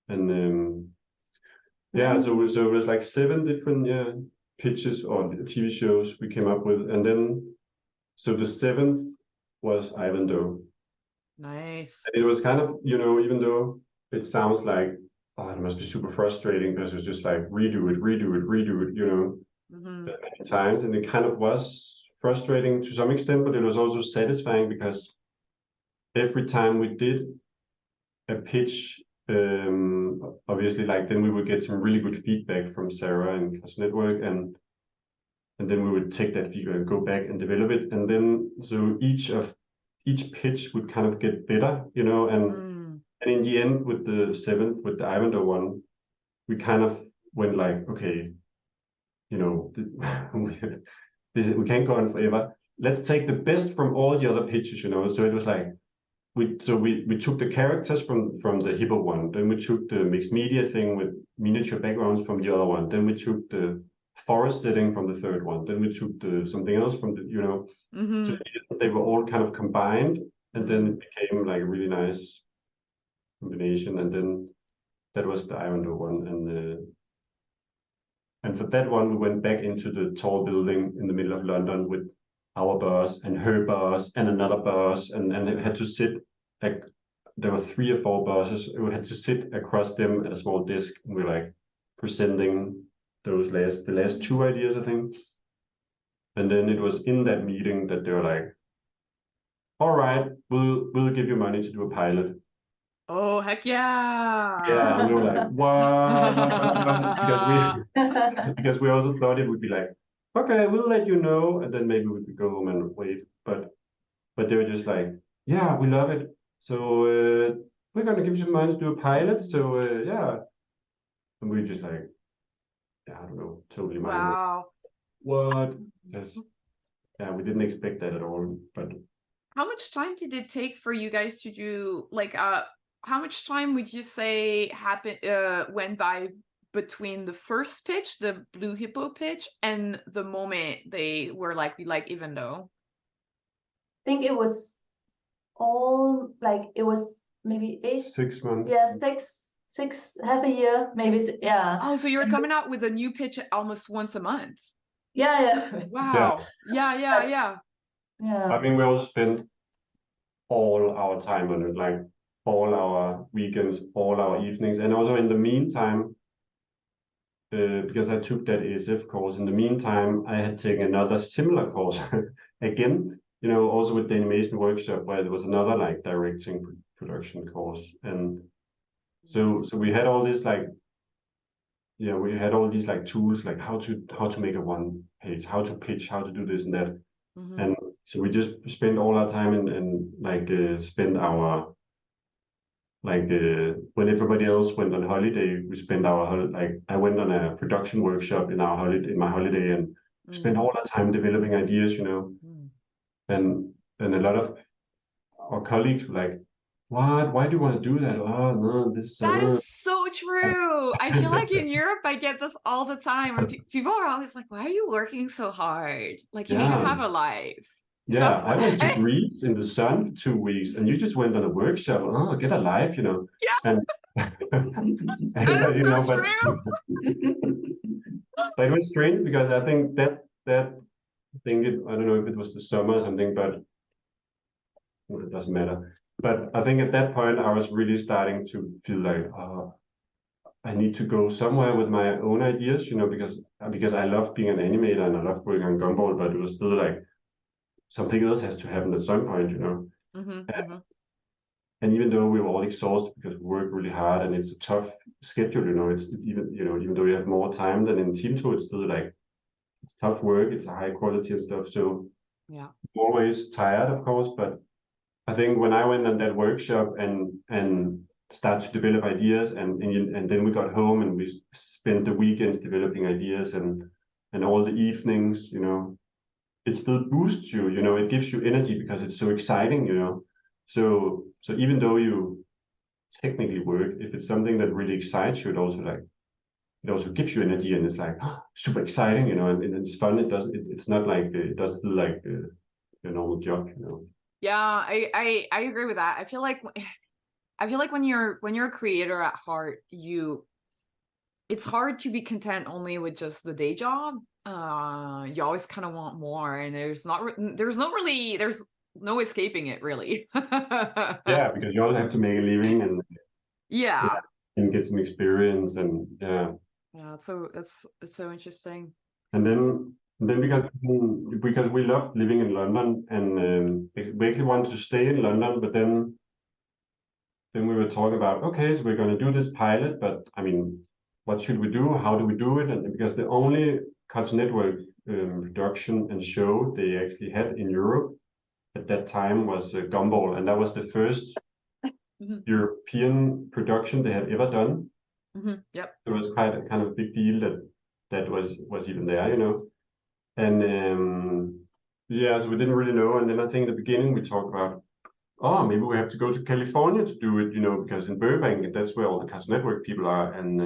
And so it was like 7 different pitches or TV shows we came up with, and then so the 7th was Ivandoo. Nice. And it was kind of, you know, even though it sounds like, oh, it must be super frustrating because it was just like redo it, you know, that many times, and it kind of was frustrating to some extent, but it was also satisfying because every time we did a pitch, obviously, like then we would get some really good feedback from Sarah and Cartoon Network, and then we would take that feedback and go back and develop it, and then so each pitch would kind of get better, you know, and in the end with the 7th, with the Ivandoo one, we kind of went like, okay, you know, we can't go on forever. Let's take the best from all the other pitches, you know. So it was like we took the characters from the Hippo one, then we took the mixed media thing with miniature backgrounds from the other one, then we took the forest setting from the 3rd one, then we took the something else from the, you know. So they were all kind of combined, and then it became like a really nice combination. And then that was the Ivandoo one, and for that one we went back into the tall building in the middle of London with our boss and her boss and another boss, and it had to sit like there were 3 or 4 bosses. We had to sit across them at a small desk, and we're like presenting the last 2 ideas, I think. And then it was in that meeting that they were like, all right, we'll give you money to do a pilot. Oh, heck yeah. Yeah, and we were like, what? Because we also thought it would be like, okay, we'll let you know, and then maybe we could go home and wait. But they were just like, yeah, we love it. So we're gonna give you some money to do a pilot. So and we just like, I don't know, totally mind. Wow. What? Yes. Yeah, we didn't expect that at all. But how much time did it take for you guys to do, like, how much time would you say went by between the first pitch, the Blue Hippo pitch, and the moment they were like, we like Ivandoo? I think it was all like, it was maybe 6 months. Yeah, six, half a year, maybe. Yeah. Oh, so you were coming out with a new pitch almost once a month. Yeah. Wow. Yeah. I mean, we also spent all our time on it, like all our weekends, all our evenings, and also in the meantime, because I took that ASF course, in the meantime, I had taken another similar course again, you know, also with the animation workshop, where there was another like directing production course. And so we had all this like we had all these like tools, like how to make a one page, how to pitch, how to do this and that. And so we just spent all our time and like spend our when everybody else went on holiday, we spent our like I went on a production workshop in my holiday and spent all our time developing ideas, and a lot of our colleagues were like, what? Why do you want to do that? Oh no, this that is so true. I feel like in Europe I get this all the time, and people are always like, why are you working so hard? Like you should have a life. Yeah, I went to Greece in the sun for 2 weeks, and you just went on a workshop. Oh, get a life, Yeah. And that is so true. But it was strange because I think I don't know if it was the summer or something, but it doesn't matter. But I think at that point I was really starting to feel like, I need to go somewhere with my own ideas, because I love being an animator and I love working on Gumball, but it was still like something else has to happen at some point, And even though we were all exhausted because we work really hard and it's a tough schedule, it's even though you have more time than in Team 2, it's still like it's tough work, it's a high quality and stuff. So yeah, always tired, of course, but I think when I went on that workshop and started to develop ideas and then we got home and we spent the weekends developing ideas and all the evenings, it still boosts you, it gives you energy because it's so exciting, So even though you technically work, if it's something that really excites you, it also gives you energy and it's like super exciting, and it's fun. It's not like it doesn't feel like a normal job, Yeah, I agree with that. I feel like when you're a creator at heart, it's hard to be content only with just the day job. You always kind of want more, and there's no escaping it, really. Yeah, because you also have to make a living and and get some experience and so it's so interesting. And then because we loved living in London and we actually wanted to stay in London, but then we were talking about, okay, so we're going to do this pilot, but I mean, what should we do? How do we do it? And because the only Cartoon Network production and show they actually had in Europe at that time was Gumball, and that was the first European production they had ever done. Yep. It was quite a kind of big deal that was even there, And so we didn't really know. And then I think in the beginning we talked about, maybe we have to go to California to do it, because in Burbank, that's where all the Cartoon Network people are. And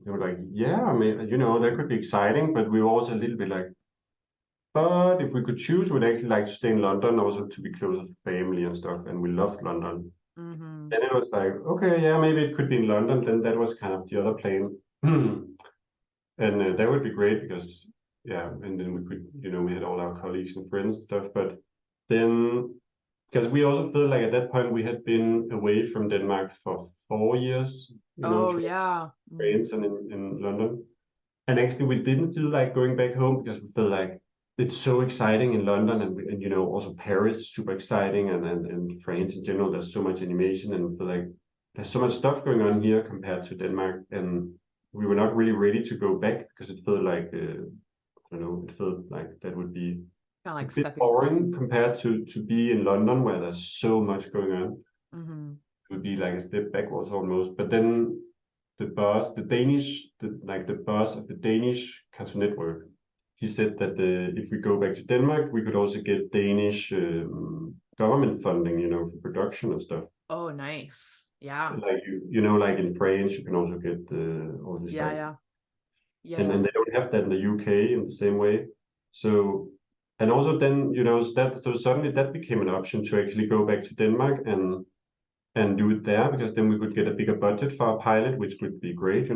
they were like, yeah, I mean, that could be exciting, but we were also a little bit like, but if we could choose, we'd actually like to stay in London also to be closer to family and stuff. And we loved London. Then it was like, okay, yeah, maybe it could be in London. Then that was kind of the other plan. And that would be great because, and then we could, we had all our colleagues and friends and stuff. But then, because we also feel like at that point we had been away from Denmark for 4 years, France and in London. And actually we didn't feel like going back home because we feel like it's so exciting in London and also Paris is super exciting and France in general, there's so much animation and we feel like there's so much stuff going on here compared to Denmark. And we were not really ready to go back because it felt like, it felt like that would be kind of like a bit boring compared to be in London where there's so much going on. It would be like a step backwards almost. But then the boss of the Danish Cartoon Network, he said that if we go back to Denmark, we could also get Danish government funding, for production and stuff. Oh, nice. Yeah. Like like in France, you can also get all this stuff. Yeah. And they don't have that in the UK in the same way. So, and also then, so suddenly that became an option to actually go back to Denmark and do it there, because then we could get a bigger budget for our pilot, which would be great,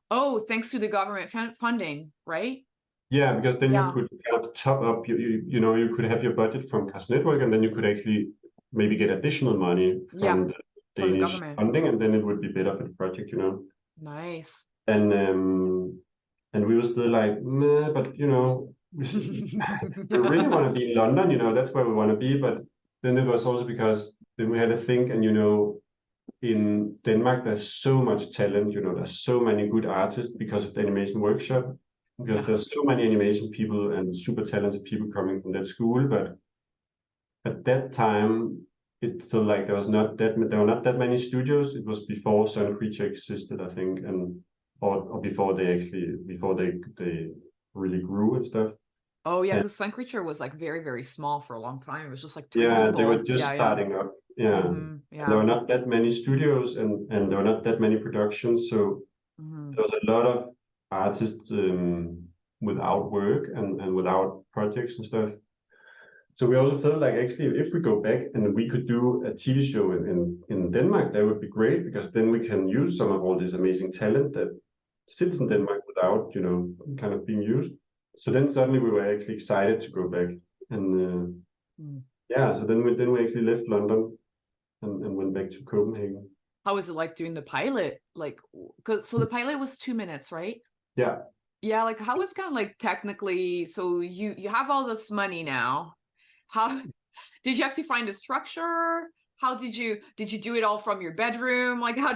Oh, thanks to the government funding, right? Yeah, because then you could kind of top up, you could have your budget from Cartoon Network, and then you could actually maybe get additional money from the Danish funding, and then it would be better for the project, Nice. And we were still like, nah, but we really want to be in London, that's where we want to be. But then it was also because then we had to think, and in Denmark, there's so much talent, you know, there's so many good artists because of the animation workshop, because there's so many animation people and super talented people coming from that school. But at that time, it felt like there were not that many studios. It was before SANS FRONTIÈRES existed, I think, and or before they really grew and stuff. Oh yeah, because SANS FRONTIÈRES was like very, very small for a long time. It was just like 3 Yeah, people. they were just starting up. Yeah. Mm-hmm. There were not that many studios and there were not that many productions. So there was a lot of artists without work and without projects and stuff. So we also felt like actually if we go back and we could do a TV show in Denmark, that would be great, because then we can use some of all this amazing talent that sits in Denmark without, you know, kind of being used. So then suddenly we were actually excited to go back. And yeah, so then we actually left London and went back to Copenhagen. How was it like doing the pilot? Like, so the pilot was 2 minutes, right? Yeah. Yeah, like how was kind of like technically, so you have all this money now. How did you have to find a structure? How did you do it all from your bedroom? Like what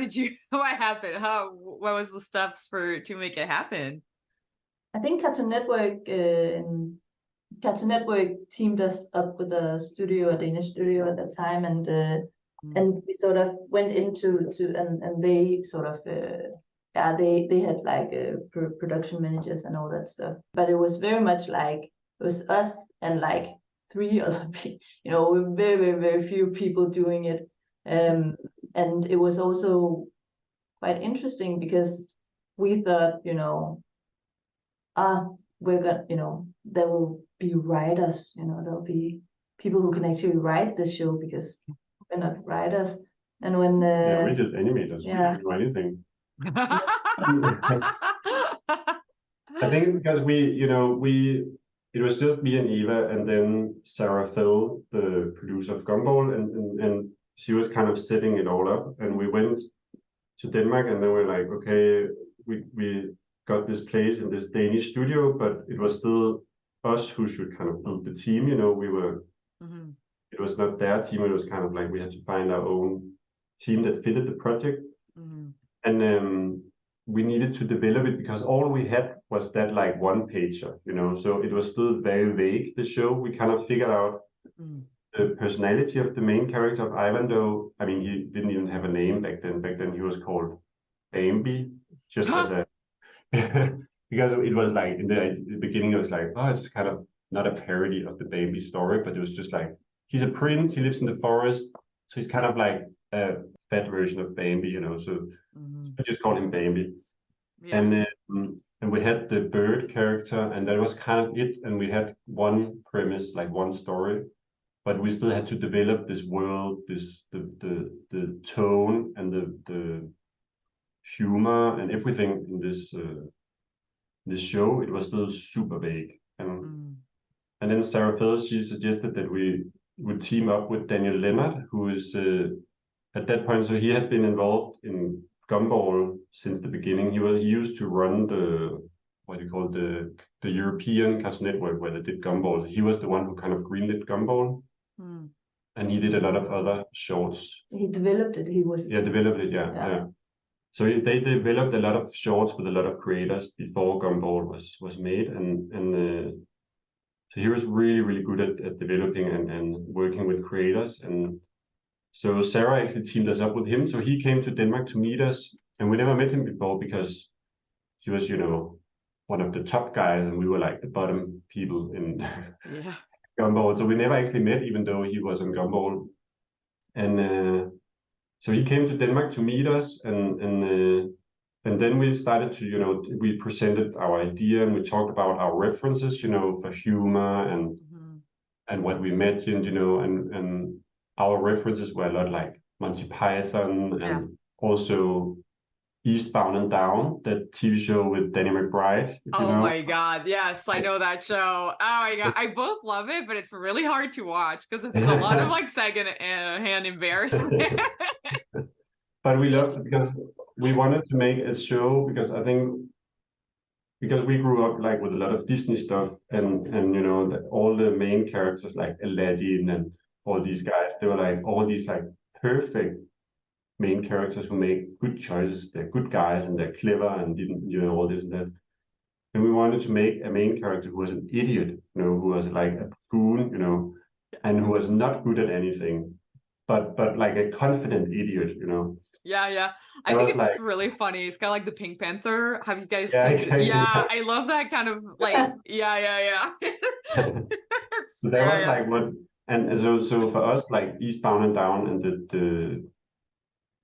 happened? What was the steps to make it happen? I think Cartoon Network teamed us up with a Danish studio at that time, and we sort of went into and they sort of they had like production managers and all that stuff. But it was very much like it was us and like 3 other people, you know, very, very, very few people doing it. And it was also quite interesting because we thought, you know, we're gonna, you know, there will be writers, you know, there'll be people who can actually write this show, because we're not writers. And when yeah, we're just animators. We can do anything. I think it's because it was just me and Eva, and then Sarah Fell, the producer of Gumball, and she was kind of setting it all up. And we went to Denmark, and then we're like, okay, we got this place in this Danish studio, but it was still us who should kind of build the team. You know, it was not their team. It was kind of like we had to find our own team that fitted the project. And we needed to develop it because all we had was that like one pager, you know, so it was still very vague, the show. We kind of figured out the personality of the main character of Ivandoo. I mean, he didn't even have a name back then. Back then he was called Bambi, just as a because it was like in the beginning it was like, oh, it's kind of not a parody of the Bambi story, but it was just like he's a prince, he lives in the forest, so he's kind of like a fat version of Bambi, you know, so I just called him Bambi. And we had the bird character, and that was kind of it. And we had one premise, like one story, but we still had to develop this world, the tone and the humor and everything in this show. It was still super vague. And then Sarah Fell, she suggested that we would team up with Daniel Lennart, who is at that point, so he had been involved in Gumball since the beginning. He used to run the European Cartoon Network where they did Gumball. He was the one who kind of greenlit Gumball, and he did a lot of other shorts. He developed it. Developed it. Yeah. So they developed a lot of shorts with a lot of creators before Gumball was made, and so he was really, really good at developing and working with creators. And so Sarah actually teamed us up with him. So he came to Denmark to meet us, and we never met him before because he was, you know, one of the top guys, and we were like the bottom people in Gumball. So we never actually met, even though he was on Gumball. And so he came to Denmark to meet us, and then we started to, you know, we presented our idea and we talked about our references, you know, for humor and what we imagined, you know, and our references were a lot like Monty Python and also Eastbound and Down, that TV show with Danny McBride. Oh my God, yes, I know that show. Oh my God, I both love it, but it's really hard to watch because it's a lot of like second-hand embarrassment. But we loved it because we wanted to make a show, because I think because we grew up like with a lot of Disney stuff, and you know, all the main characters like Aladdin and all these guys, they were like all these like perfect main characters who make good choices. They're good guys and they're clever and didn't, all this and that. And we wanted to make a main character who was an idiot, who was like a buffoon, and who was not good at anything, but like a confident idiot, Yeah. I think it's really funny. It's kind of like the Pink Panther. Have you guys seen? Exactly. Yeah, I love that kind of like, yeah. So that was like what, and so for us, like Eastbound and Down and the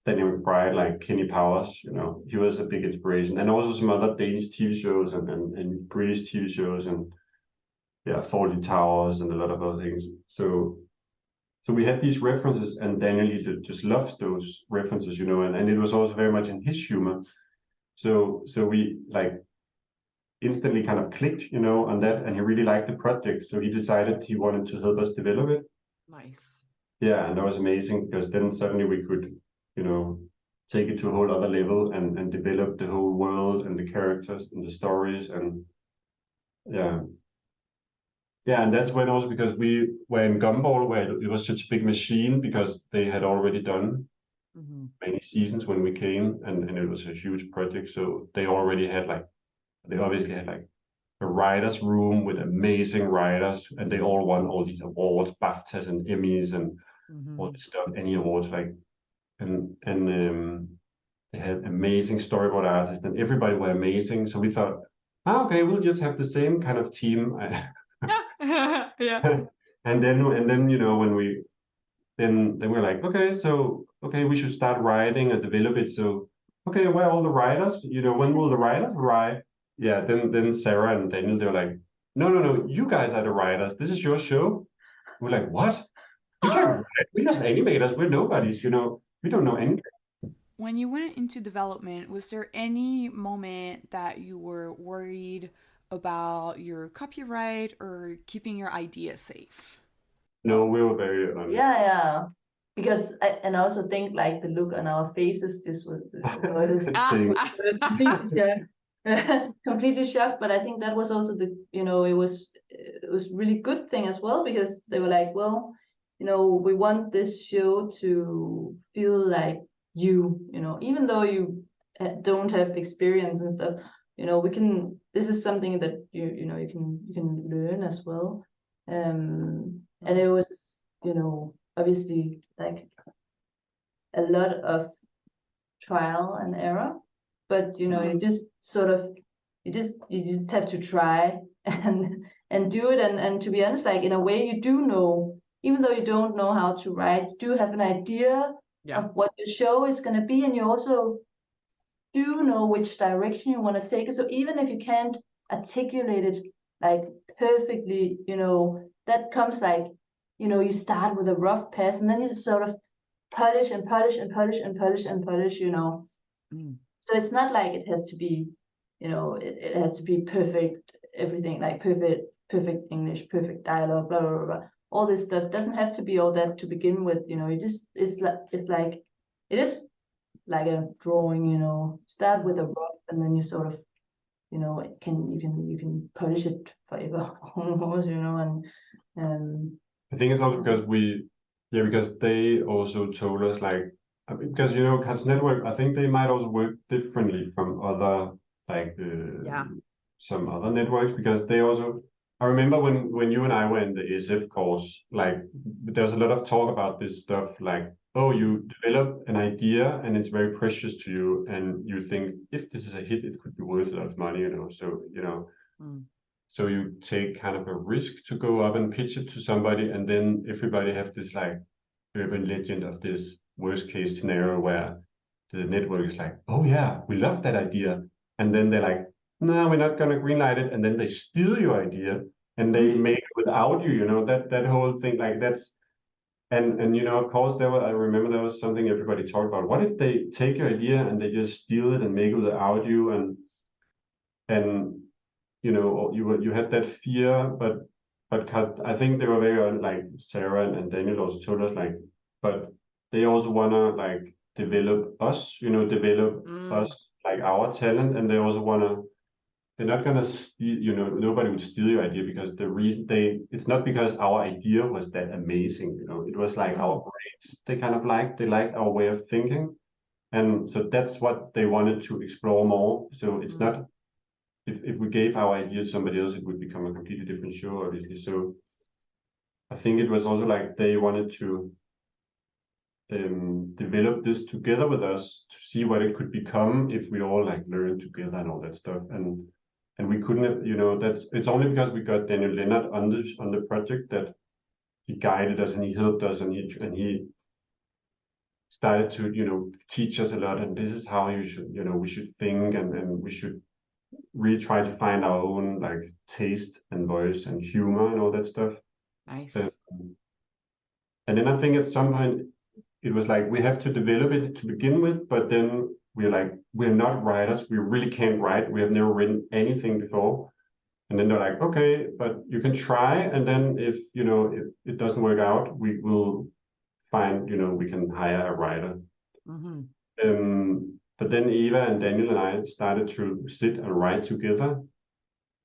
Danny McBride, like Kenny Powers, he was a big inspiration, and also some other Danish TV shows and British TV shows, and Fawlty Towers and a lot of other things. So we had these references, and Daniel just loves those references, and it was also very much in his humor. So we like instantly kind of clicked, on that, and he really liked the project. So he decided he wanted to help us develop it. Nice. Yeah, and that was amazing because then suddenly we could, take it to a whole other level and develop the whole world and the characters and the stories, and and that's when also, because we were in Gumball, where it was such a big machine, because they had already done many seasons when we came, and it was a huge project. So they obviously had like a writers' room with amazing writers, and they all won all these awards, BAFTAs and Emmys and all this stuff, any awards, like, and they had amazing storyboard artists, and everybody were amazing. So we thought, okay, we'll just have the same kind of team. Yeah. And then when we then we're like, okay, we should start writing and develop it. So okay, where are all the writers? When will the writers arrive? Yeah, then Sarah and Daniel, they're like, no, you guys are the writers. This is your show. We're like, what? We can't write. We're just animators. We're nobodies. We don't know anything. When you went into development, was there any moment that you were worried about your copyright or keeping your ideas safe? No, we were very because I also think like the look on our faces just was completely shocked. But I think that was also it was really good thing as well, because they were like, well, we want this show to feel like even though you don't have experience and stuff, this is something that you can learn as well. And it was, obviously like a lot of trial and error, but you just sort of, you just have to try and do it. And to be honest, like in a way you do know, even though you don't know how to write, you do have an idea of what the show is going to be, and you also do know which direction you want to take it. So even if you can't articulate it like perfectly, that comes like, you start with a rough pass, and then you sort of polish and polish and polish and polish and polish, So it's not like it has to be, it has to be perfect, everything, like perfect English, perfect dialogue, blah, blah, blah, blah. All this stuff doesn't have to be all that to begin with, it just, it is like a drawing, start with a rough, and then you sort of, you can polish it forever, almost, and I think it's also because they also told us, like, because Cartoon Network, I think they might also work differently from other, like some other networks, because they also, I remember when you and I were in the SF course, like there was a lot of talk about this stuff, like, oh, you develop an idea and it's very precious to you, and you think if this is a hit, it could be worth a lot of money, so So you take kind of a risk to go up and pitch it to somebody, and then everybody have this like urban legend of this worst case scenario where the network is like, oh yeah, we love that idea, and then they're like, no, we're not gonna greenlight it, and then they steal your idea and they make it without you, that whole thing, like that's, and of course I remember there was something everybody talked about. What if they take your idea and they just steal it and make it without you, and you had that fear, but I think they were very like Sarah and Daniel also told us, like, but they also wanna like develop us, us, like our talent, and they also they're not gonna steal, nobody would steal your idea, because the reason it's not because our idea was that amazing, it was like our brains, they liked our way of thinking, And so that's what they wanted to explore more. So it's not, if we gave our idea to somebody else, it would become a completely different show, obviously. So I think it was also like they wanted to develop this together with us to see what it could become if we all like learn together and all that stuff. And we couldn't have, it's only because we got Daniel Leonard on the project that he guided us and he helped us and he started to teach us a lot, and this is how we should think, and we should really try to find our own like taste and voice and humor and all that stuff. Nice. And then I think at some point it was like we have to develop it to begin with, but then we're like, we're not writers, we really can't write, we have never written anything before. And then they're like, okay, but you can try, and then if it doesn't work out, we will find, we can hire a writer. But then Eva and Daniel and I started to sit and write together.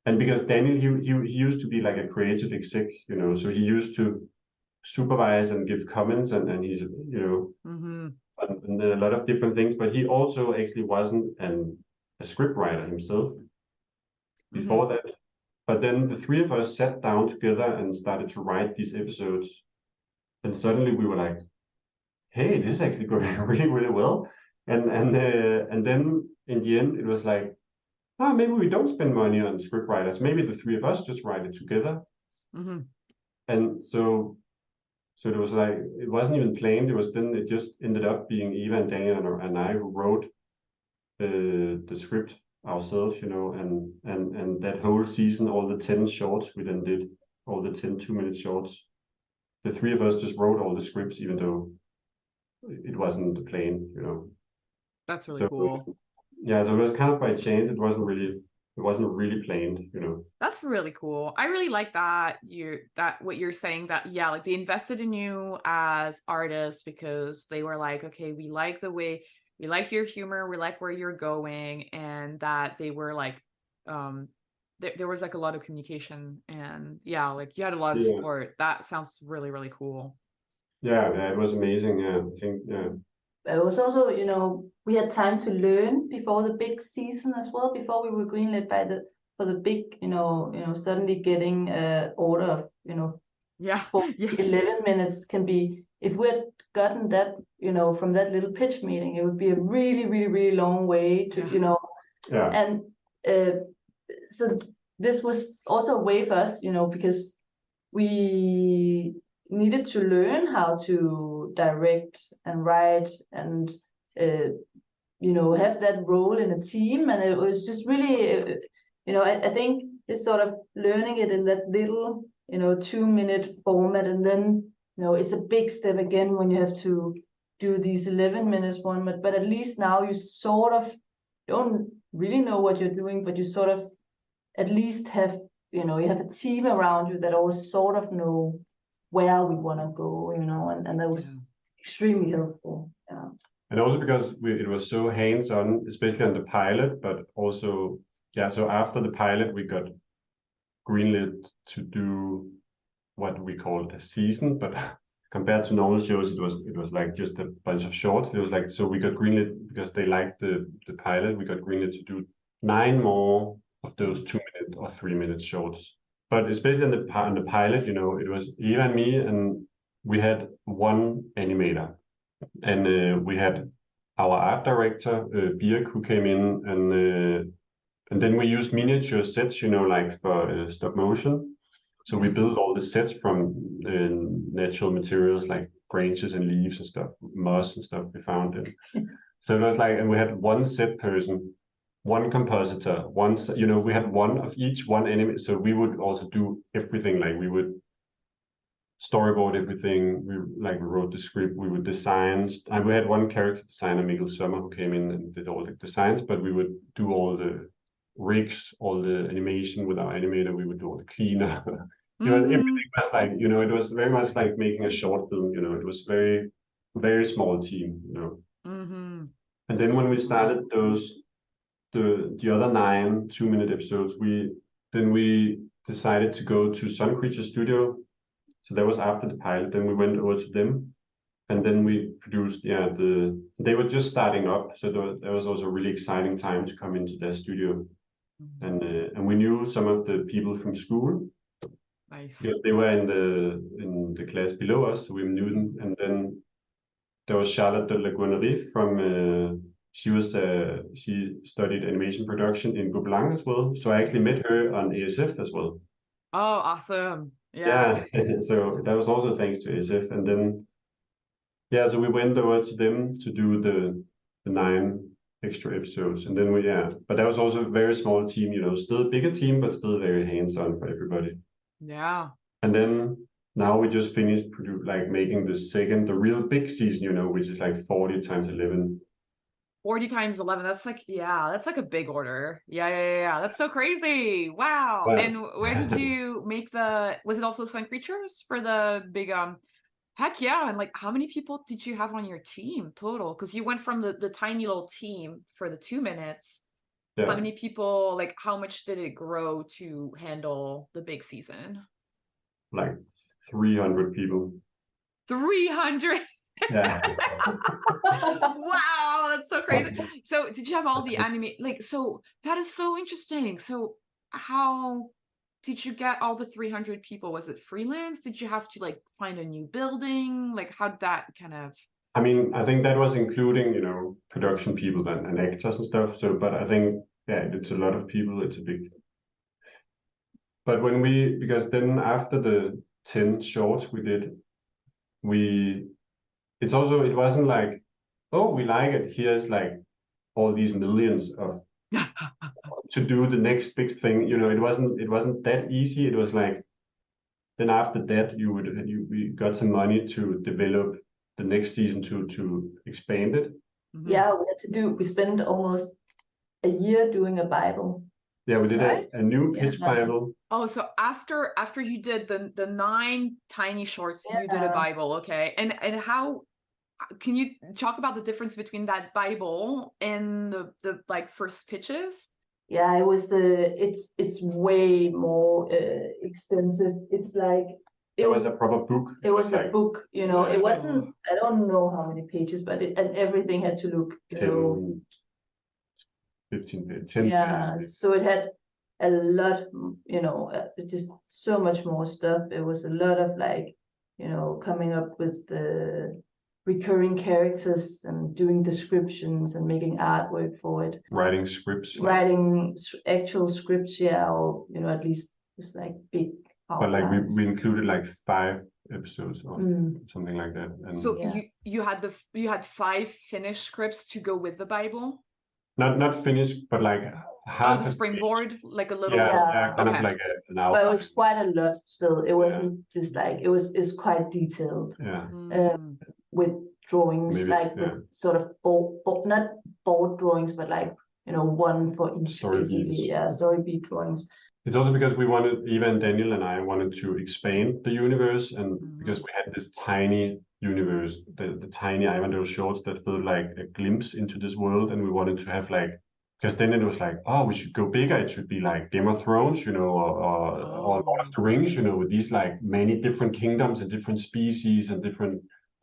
And because Daniel, he used to be like a creative exec, so he used to supervise and give comments, and he's, and a lot of different things, but he also actually wasn't a script writer himself before that. But then the three of us sat down together and started to write these episodes. And suddenly we were like, hey, this is actually going really, really well. And then in the end, it was like, maybe we don't spend money on script writers. Maybe the three of us just write it together. And so it was like, it wasn't even planned. It just ended up being Eva and Daniel and I who wrote the script ourselves, and that whole season, all the 10 shorts we then did, all the 10 2-minute shorts, the three of us just wrote all the scripts, even though it wasn't the plan, That's really cool. Yeah, so it was kind of by chance. It wasn't really planned, That's really cool. I really like that what you're saying, that like they invested in you as artists because they were like, okay, we like your humor, we like where you're going, and that they were like there was like a lot of communication, and like you had a lot of support. That sounds really, really cool. Yeah, it was amazing. I think it was also, we had time to learn before the big season as well, before we were greenlit for the big, suddenly getting order of, 11 minutes can be, if we had gotten that, from that little pitch meeting, it would be a really, really, really long way to, and so this was also a way for us, because we needed to learn how to direct and write and have that role in a team, and it was just really I think it's sort of learning it in that little 2-minute format, and then it's a big step again when you have to do these 11 minutes format, but at least now you sort of don't really know what you're doing, but you sort of at least have you have a team around you that always sort of know where we want to go, and that was extremely helpful. Yeah. And also because it was so hands-on, especially on the pilot, but also, so after the pilot, we got greenlit to do what we called a season, but compared to normal shows, it was like just a bunch of shorts. It was like, so we got greenlit because they liked the pilot. We got greenlit to do 9 more of those 2-minute or 3-minute shorts. But especially on the pilot, it was Eva and me, and we had one animator, and we had our art director, Birk, who came in, and then we used miniature sets, like for stop motion. So we built all the sets from natural materials like branches and leaves and stuff, moss and stuff we found in. So it was like, and we had one set person, one compositor, we had one of each, one anime. So we would also do everything, like we would storyboard everything. We wrote the script, we would design, and we had one character designer, Mikkel Sommer, who came in and did all the designs, but we would do all the rigs, all the animation with our animator, we would do all the cleanup. Everything was like, it was very much like making a short film, it was very, very small team, And then when we started the other 9 2-minute episodes, we decided to go to Sun Creature Studio. So that was after the pilot. Then we went over to them, And then we produced, they were just starting up. So that was also a really exciting time to come into their studio. And we knew some of the people from school. Nice. Because they were in the class below us, so we knew them. And then there was Charlotte de la Guennerie from, she studied animation production in Gobelin as well. So I actually met her on ASF as well. Oh, awesome. Yeah. So that was also thanks to ASF. And then, so we went over to them to do the 9 extra episodes. And then but that was also a very small team, still a bigger team, but still very hands-on for everybody. Yeah. And then now we just finished making the real big season, which is like 40 times 11. 40 times 11. That's like a big order. Yeah. That's so crazy. Wow. Yeah. And where did you make was it also Sun Creatures for the big, heck yeah. And like, how many people did you have on your team total? Because you went from the tiny little team for the 2 minutes. Yeah. How many people, like, how much did it grow to handle the big season? Like 300 people. 300? Yeah. Wow, that's so crazy. So did you have all the so that is so interesting. So how did you get all the 300 people? Was it freelance? Did you have to like find a new building? Like how'd that kind of... I mean, I think that was including, production people and actors and stuff. So, but I think, it's a lot of people. It's a big... But because then after the 10 shorts we did, it wasn't like, oh, we like it. Here's like all these millions of to do the next big thing. It wasn't that easy. It was like, then after that we got some money to develop the next season to expand it. Yeah, we spent almost a year doing a Bible. Yeah, we did a new pitch Bible. Oh, so after you did the 9 tiny shorts, you did a Bible, okay? And how can you talk about the difference between that Bible and the like first pitches? Yeah, it was it's way more extensive. It's like it was a proper book. It was a book, It wasn't. I don't know how many pages, but and everything had to look 15 pages. 10 pages. So it had a lot, just so much more stuff. It was a lot of like, coming up with the recurring characters and doing descriptions and making artwork for it. Writing scripts. Writing actual scripts, or, at least just like big outlines. But like we included like 5 episodes or something like that. And so you had 5 finished scripts to go with the Bible? Not finished, but like half the springboard, like a little kind of like an outline. But it was quite a lot still. It wasn't just like it's quite detailed. With drawings, with sort of not board drawings, but like one for each story beats. Story beat drawings. It's also because Eva and Daniel and I wanted to expand the universe, and because we had this tiny universe, the tiny Ivandale shorts that felt like a glimpse into this world, and we wanted to have like, because then it was like, oh, we should go bigger. It should be like Game of Thrones, or Lord of the Rings, with these like many different kingdoms and different species and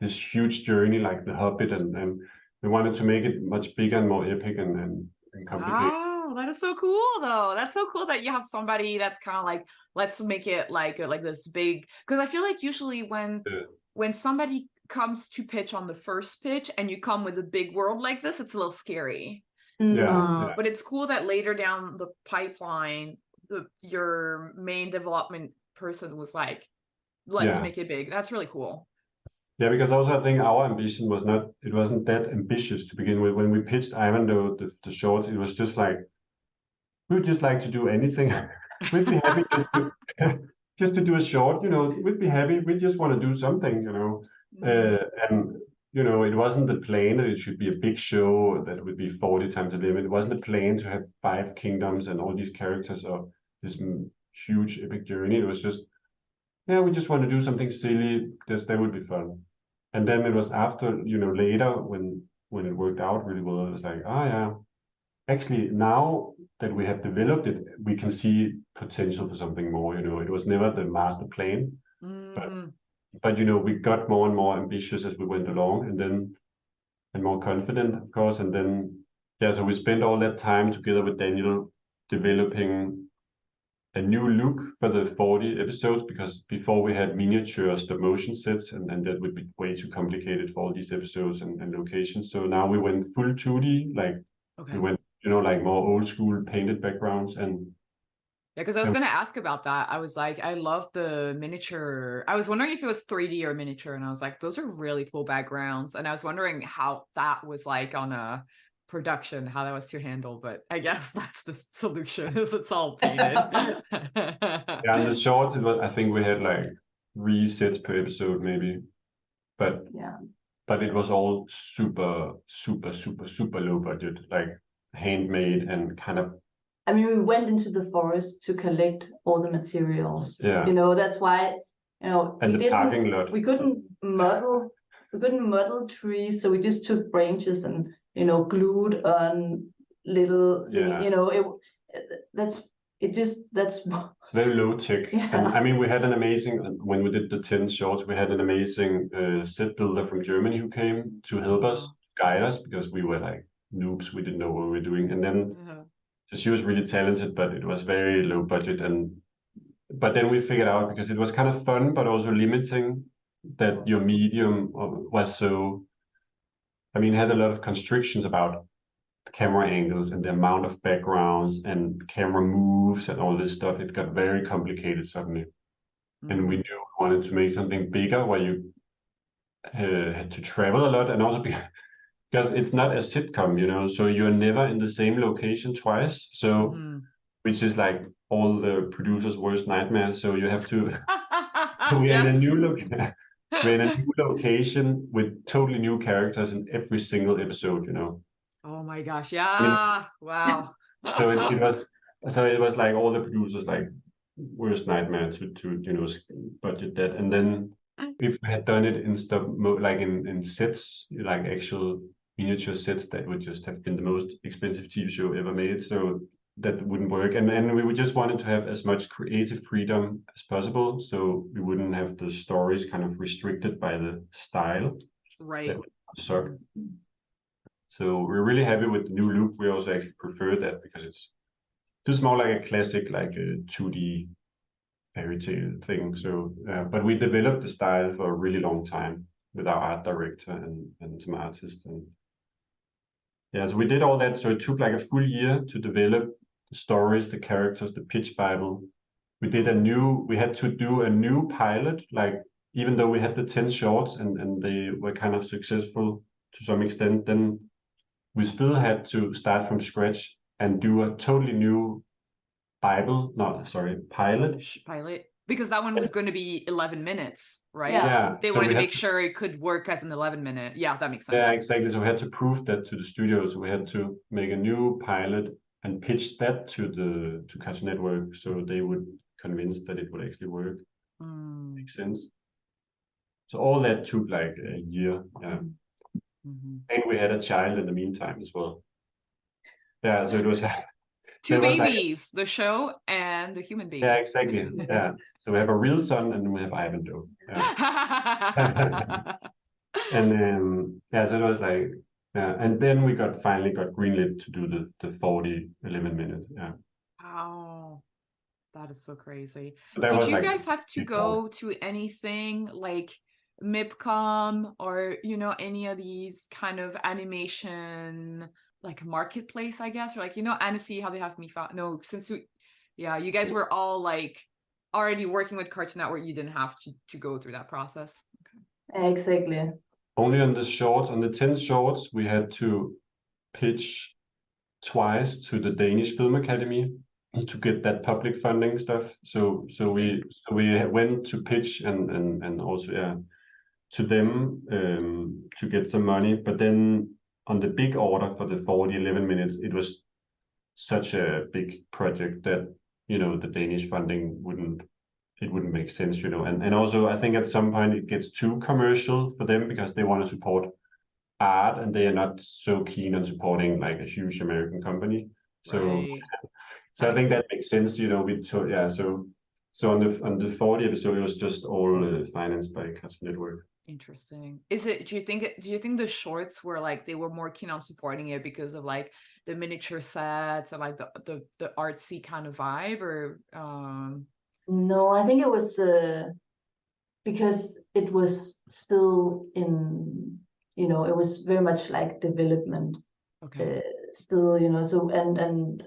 this huge journey like The Hobbit, and we wanted to make it much bigger and more epic and complicated. Oh, that is so cool though. That's so cool that you have somebody that's kind of like, let's make it like this big, because I feel like usually when somebody comes to pitch on the first pitch and you come with a big world like this, it's a little scary. But it's cool that later down the pipeline, your main development person was like, let's make it big. That's really cool. Yeah, because also I think our ambition wasn't that ambitious to begin with. When we pitched Ivandale, the shorts, it was just like, we would just like to do anything. We'd be happy just to do a short, we'd be happy. We just want to do something, and it wasn't the plan that it should be a big show that would be 40 times 11. It wasn't the plan to have 5 kingdoms and all these characters or this huge epic journey. It was just, we just want to do something silly because that would be fun. And then it was after, later when it worked out really well, it was like, actually now that we have developed it, we can see potential for something more. It was never the master plan, but you know, we got more and more ambitious as we went along, and more confident, of course. And then, yeah, so we spent all that time together with Daniel developing a new look for the 40 episodes, because before we had miniature stop motion sets, and that would be way too complicated for all these episodes and locations. So now we went full 2D, like we went, you know, like more old school painted backgrounds. And yeah, because I was going to ask about that. I was like, I love the miniature. I was wondering if it was 3D or miniature, and I was like, those are really cool backgrounds. And I was wondering how that was like on a production, how that was to handle, but I guess that's the solution, is it's all painted. Yeah, and the shorts, I think we had like 3 sets per episode maybe, but it was all super low budget, like handmade and kind of. I mean, we went into the forest to collect all the materials. Yeah. You know, that's why, you know, and the parking lot. We couldn't model trees, so we just took branches and, you know, glued on little, you know, that's very low tech. Yeah. And I mean, we had an amazing, when we did the 10 shorts, we had an amazing set builder from Germany who came to help us, guide us, because we were like noobs, we didn't know what we were doing. And then so she was really talented, but it was very low budget. But then we figured out, because it was kind of fun but also limiting, that your medium was so, I mean, it had a lot of constrictions about camera angles and the amount of backgrounds and camera moves and all this stuff. It got very complicated suddenly. And we knew we wanted to make something bigger, where you had to travel a lot, and also because it's not a sitcom, you know, so you're never in the same location twice. So which is like all the producers' worst nightmare. So you have to we're in a new location with totally new characters in every single episode, you know. Oh my gosh, yeah. Wow. So it was like all the producers like worst nightmare to you know, budget that. And then if we had done it in like in sets, like actual miniature sets, that would just have been the most expensive TV show ever made. So that wouldn't work. And we just wanted to have as much creative freedom as possible, so we wouldn't have the stories kind of restricted by the style. Right. That would suck. So we're really happy with the new look. We also actually prefer that, because it's just more like a classic, like a 2D fairy tale thing. So, but we developed the style for a really long time with our art director and some artists. And yeah, so we did all that. So it took like a full year to develop the stories, the characters, the pitch Bible. We had to do a new pilot, like even though we had the 10 shorts and they were kind of successful to some extent, then we still had to start from scratch and do a totally new pilot. Because that one was going to be 11 minutes, right? Yeah. They wanted to make sure it could work as an 11-minute. Yeah, that makes sense. Yeah, exactly. So we had to prove that to the studio. So we had to make a new pilot and pitch that to Cartoon Network, so they would convince that it would actually work. Makes sense. So all that took like a year. Yeah. And we had a child in the meantime as well. Yeah, so it was two babies, like, the show and the human baby. Yeah, exactly. Yeah. So we have a real son and we have Ivandoo. Yeah. And then so it was like, and then we finally got greenlit to do the 40 11-minute. Yeah. Wow. That is so crazy. Did you like, guys have to go to anything like MIPCOM or, you know, any of these kind of animation, like marketplace, I guess, or like, you know, Annecy, how they have MIFA? No, since you guys were all like already working with Cartoon Network, you didn't have to go through that process. Okay. Exactly. Only on the shorts, on the 10 shorts, we had to pitch twice to the Danish Film Academy to get that public funding stuff. So we went to pitch and also to them to get some money. But then on the big order for the 40 11 minutes, it was such a big project that, you know, the Danish funding wouldn't make sense, you know. And also I think at some point it gets too commercial for them, because they want to support art and they are not so keen on supporting like a huge American company. So I think that makes sense, you know. So So on the 40 episode, it was just all financed by Cartoon Network. Interesting. Is it? Do you think the shorts were like they were more keen on supporting it because of like the miniature sets and like the artsy kind of vibe, or No, I think it was because it was still in, you know, it was very much like development. okay. Still, you know, so and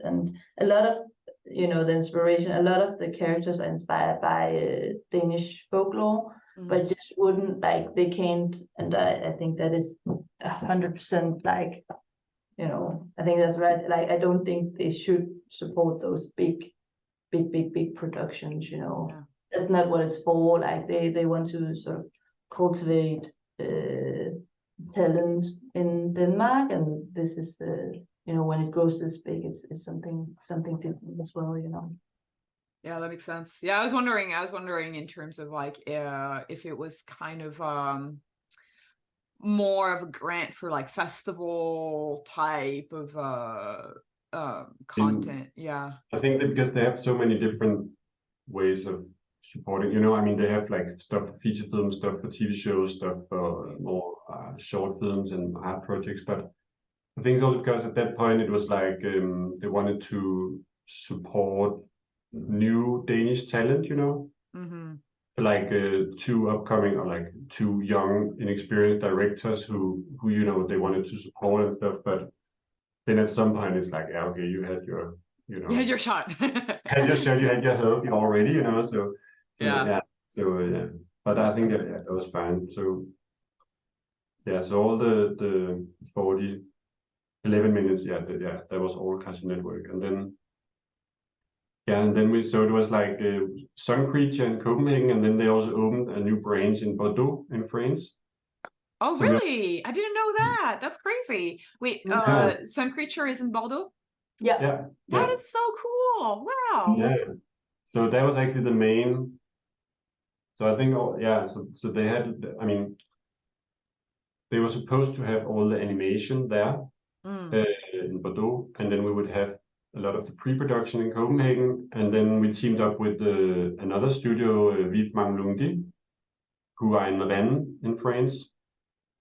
a lot of, you know, the inspiration, a lot of the characters are inspired by Danish folklore, but just wouldn't like they can't, and I think that is 100% like, you know, I think that's right. Like I don't think they should support those big productions, you know. Yeah. That's not what it's for. Like they want to sort of cultivate talent in Denmark, and this is you know, when it grows this big, it's something different as well, you know. Yeah, that makes sense. Yeah, I was wondering in terms of like if it was kind of more of a grant for like festival type of content. Yeah. I think that because they have so many different ways of supporting, you know, I mean, they have like stuff for feature films, stuff for TV shows, stuff for more short films and art projects. But I think it's also because at that point it was like they wanted to support new Danish talent, you know, like two upcoming or like two young, inexperienced directors who you know they wanted to support and stuff. But then at some point it's like, yeah, okay, you had your, you know, You had your shot. had your shot, you had your help already, you know. So Yeah. yeah. But I think that was fine. So yeah, so all the 11 minutes, that was all Cartoon Network, and then. Yeah, and then so it was like Sun Creature in Copenhagen, and then they also opened a new branch in Bordeaux in France. Oh, So really? I didn't know that. That's crazy. Wait, Sun Creature is in Bordeaux? Yeah. That is so cool. Wow. Yeah. So that was actually the main. So I think, so they had, I mean, they were supposed to have all the animation there in Bordeaux, and then we would have a lot of the pre-production in Copenhagen, and then we teamed up with another studio, Vivement Lundi, who are in Rennes in France.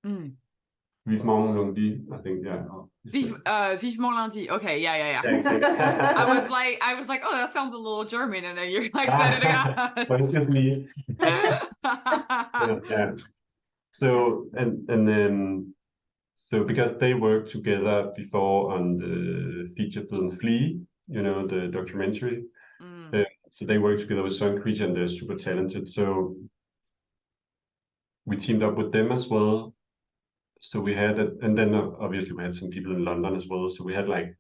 Vivement Lundi, I think, yeah. Vivement Lundi. Okay, yeah. Exactly. I was like, oh, that sounds a little German, and then you're like said it again. But it's just me. Yeah. So and then so because they worked together before on the feature film Flea, you know, the documentary. So they worked together with Sun Creature, and they're super talented. So we teamed up with them as well. So we had it, and then obviously we had some people in London as well. So we had like,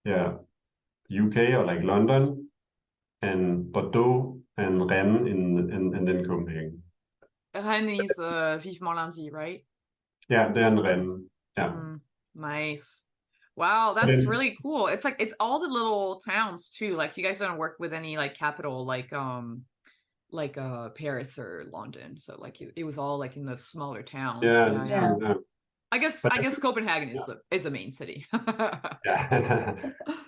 UK or like London and Bordeaux and Rennes and then Copenhagen. Rennes is Vivement Lundi, right? Yeah, they're in Rennes. Yeah. Nice. Wow, that's really cool. It's like it's all the little towns too. Like you guys don't work with any like capital like Paris or London. So like it was all like in the smaller towns. Yeah. I guess Copenhagen is a main city. Yeah.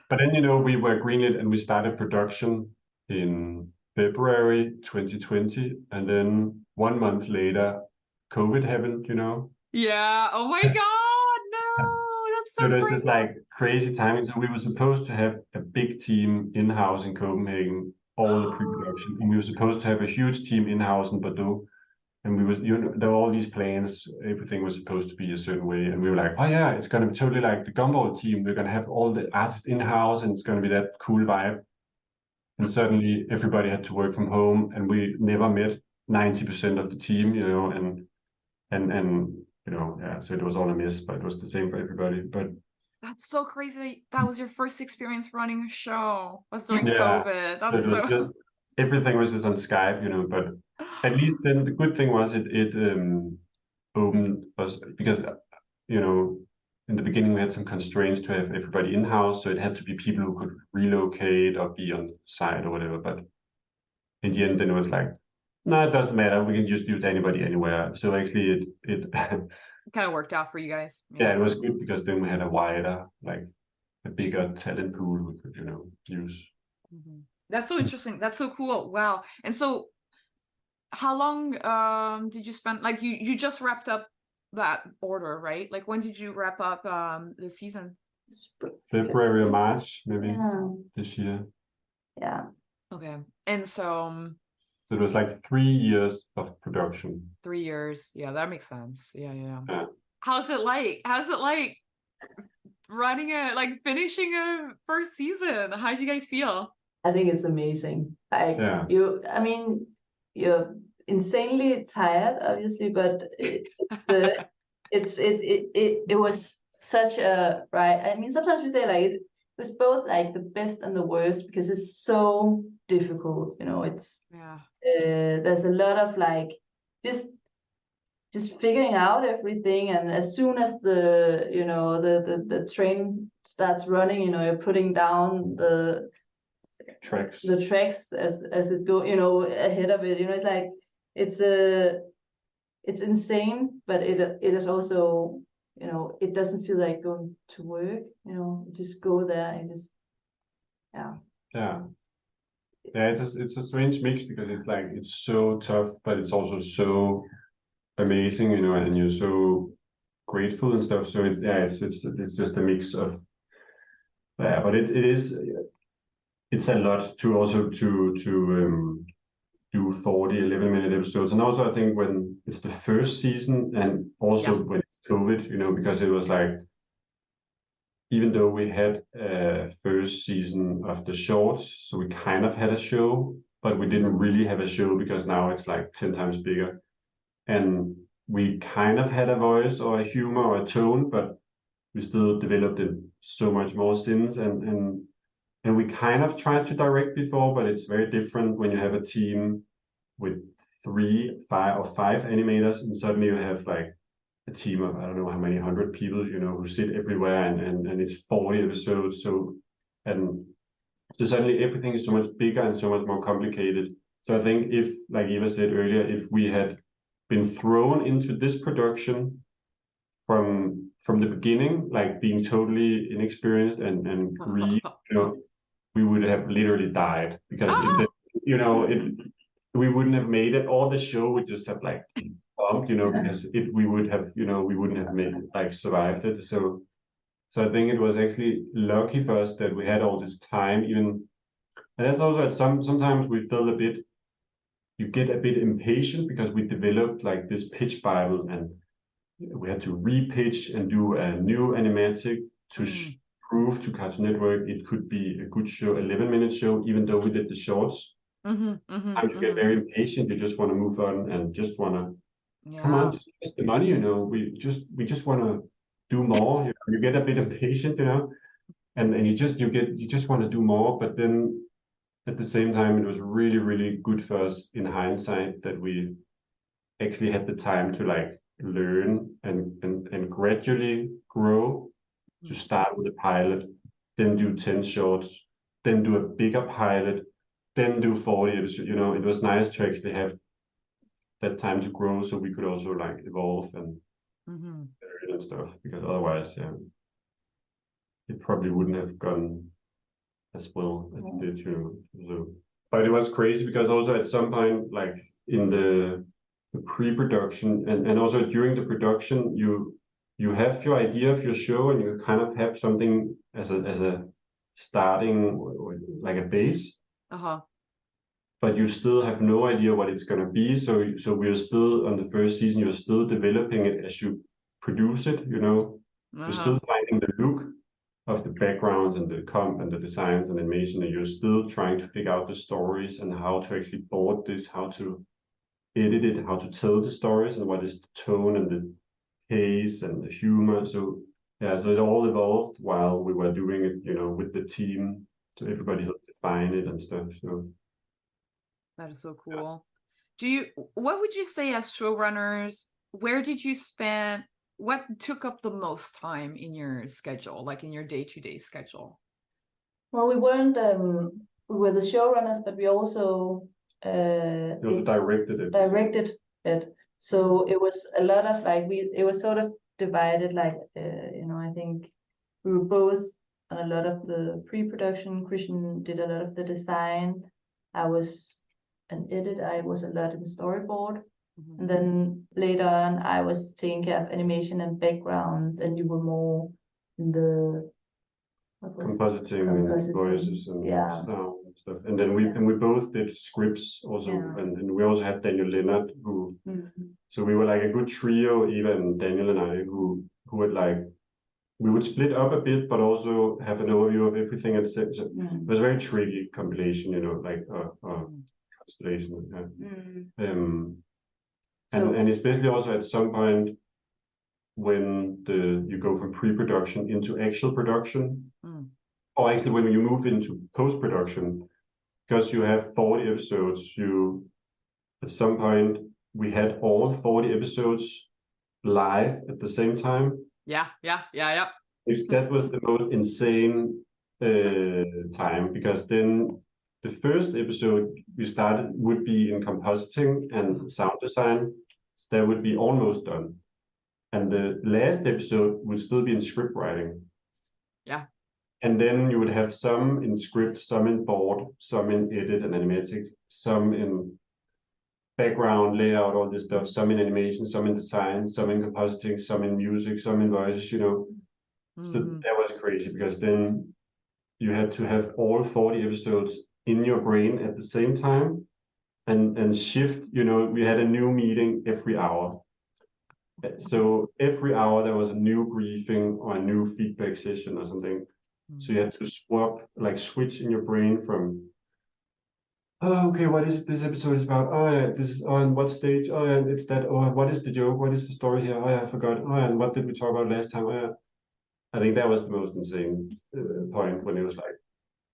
But then, you know, we were greenlit and we started production in February 2020, and then 1 month later COVID happened, you know. Yeah. Oh my God, no. That's so So there's crazy. this like crazy timing. So we were supposed to have a big team in-house in Copenhagen, all the pre-production, and we were supposed to have a huge team in-house in Bordeaux. And we was, you know, there were all these plans. Everything was supposed to be a certain way, and we were like, "Oh yeah, it's gonna be totally like the Gumball team. We're gonna have all the artists in house, and it's gonna be that cool vibe." And suddenly, everybody had to work from home, and we never met 90% of the team, you know, and you know, so it was all a mess, but it was the same for everybody. But that's so crazy. That was your first experience running a show. Was during COVID. That's so. Just, everything was just on Skype, you know, but. At least then the good thing was it opened us, because you know in the beginning we had some constraints to have everybody in house, so it had to be people who could relocate or be on site or whatever. But in the end, then it was like, no, it doesn't matter. We can just use anybody anywhere. So actually, it kind of worked out for you guys. Yeah, it was good because then we had a wider, like a bigger talent pool we could, you know, use. That's so interesting. That's so cool. Wow. And so how long did you spend, like you just wrapped up that order, right? Like when did you wrap up the season? February or March, maybe this year. Yeah. Okay. And so it was like 3 years of production. 3 years. Yeah, that makes sense. Yeah. Yeah. How's it like running finishing a first season? How did you guys feel? I think it's amazing. Like Yeah. you're insanely tired, obviously, but it was such a right. I mean, sometimes we say like it was both like the best and the worst because it's so difficult. You know, it's there's a lot of like just figuring out everything, and as soon as the train starts running, you know, you're putting down the tracks as it go, you know, ahead of it. You know, it's like it's insane, but it is also, you know, it doesn't feel like going to work. You know, you just go there and just it's a strange mix because it's like it's so tough, but it's also so amazing, you know, and you're so grateful and stuff. So it's just a mix of but it's a lot to also to do 40 11-minute episodes. And also I think when it's the first season and also when it's COVID, you know, because it was like, even though we had a first season of the shorts, so we kind of had a show, but we didn't really have a show because now it's like 10 times bigger. And we kind of had a voice or a humor or a tone, but we still developed it so much more since. And we kind of tried to direct before, but it's very different when you have a team with 3, 5 animators, and suddenly you have like a team of, I don't know how many 100 people, you know, who sit everywhere, and it's 40 episodes. So suddenly everything is so much bigger and so much more complicated. So I think if, like Eva said earlier, if we had been thrown into this production from the beginning, like being totally inexperienced and green, you know, we would have literally died because we wouldn't have made it. All the show would just have like bumped, you know, because we wouldn't have made it, like survived it. So I think it was actually lucky for us that we had all this time, even, and that's also sometimes we feel you get a bit impatient because we developed like this pitch Bible and we had to repitch and do a new animatic to prove to Cartoon Network it could be a good show, 11-minute show, even though we did the shorts. Sometimes you get very impatient. You just want to move on and just want to come on, just give us the money, you know. We just want to do more. You know? You get a bit impatient, you know, and you just want to do more. But then at the same time, it was really, really good for us in hindsight that we actually had the time to like learn and gradually grow, to start with a pilot, then do 10 shorts, then do a bigger pilot, then do 40 episodes. You know, it was nice to actually have that time to grow so we could also like evolve and learn and stuff, because otherwise it probably wouldn't have gone as well as it did, you know. So, but it was crazy because also at some point, like in the pre-production and also during the production, you have your idea of your show and you kind of have something as a starting, like a base. But you still have no idea what it's going to be. So we're still on the first season, you're still developing it as you produce it, you know. You're still finding the look of the backgrounds and the comp and the designs and animation, and you're still trying to figure out the stories and how to actually board this, how to edit it, how to tell the stories, and what is the tone and the pace and the humor. So so it all evolved while we were doing it, you know, with the team. So everybody helped define it and stuff. So that is so cool. What would you say as showrunners, where did you spend, what took up the most time in your schedule, like in your day-to-day schedule? Well, we weren't we were the showrunners, but we also directed it. So it was a lot of like it was sort of divided, like you know, I think we were both on a lot of the pre-production. Christian did a lot of the design. I was an edit. I was a lot in storyboard. And then later on, I was taking care of animation and background, and you were more in the compositing and voices and sound and stuff. And then we both did scripts also, and we also had Daniel Leonard who. So we were like a good trio, Eva and Daniel and I, who would like, we would split up a bit, but also have an overview of everything at the same time. It was a very tricky compilation, you know, like constellation. And especially also at some point when you go from pre-production into actual production, or actually when you move into post-production, because you have 40 episodes, at some point we had all 40 episodes live at the same time. Yeah. That was the most insane time, because then the first episode we started would be in compositing and sound design. So that would be almost done. And the last episode would still be in script writing. Yeah. And then you would have some in script, some in board, some in edit and animatic, some in background, layout, all this stuff, some in animation, some in design, some in compositing, some in music, some in voices, you know. So that was crazy, because then you had to have all 40 episodes in your brain at the same time and shift, you know. We had a new meeting every hour. So every hour there was a new briefing or a new feedback session or something. So you had to switch in your brain from, oh, okay, what is it this episode is about? Oh yeah, this is on what stage? Oh yeah, it's that. Oh, what is the joke? What is the story here? Oh yeah, I forgot. Oh yeah, and what did we talk about last time? Oh yeah. I think that was the most insane point, when it was like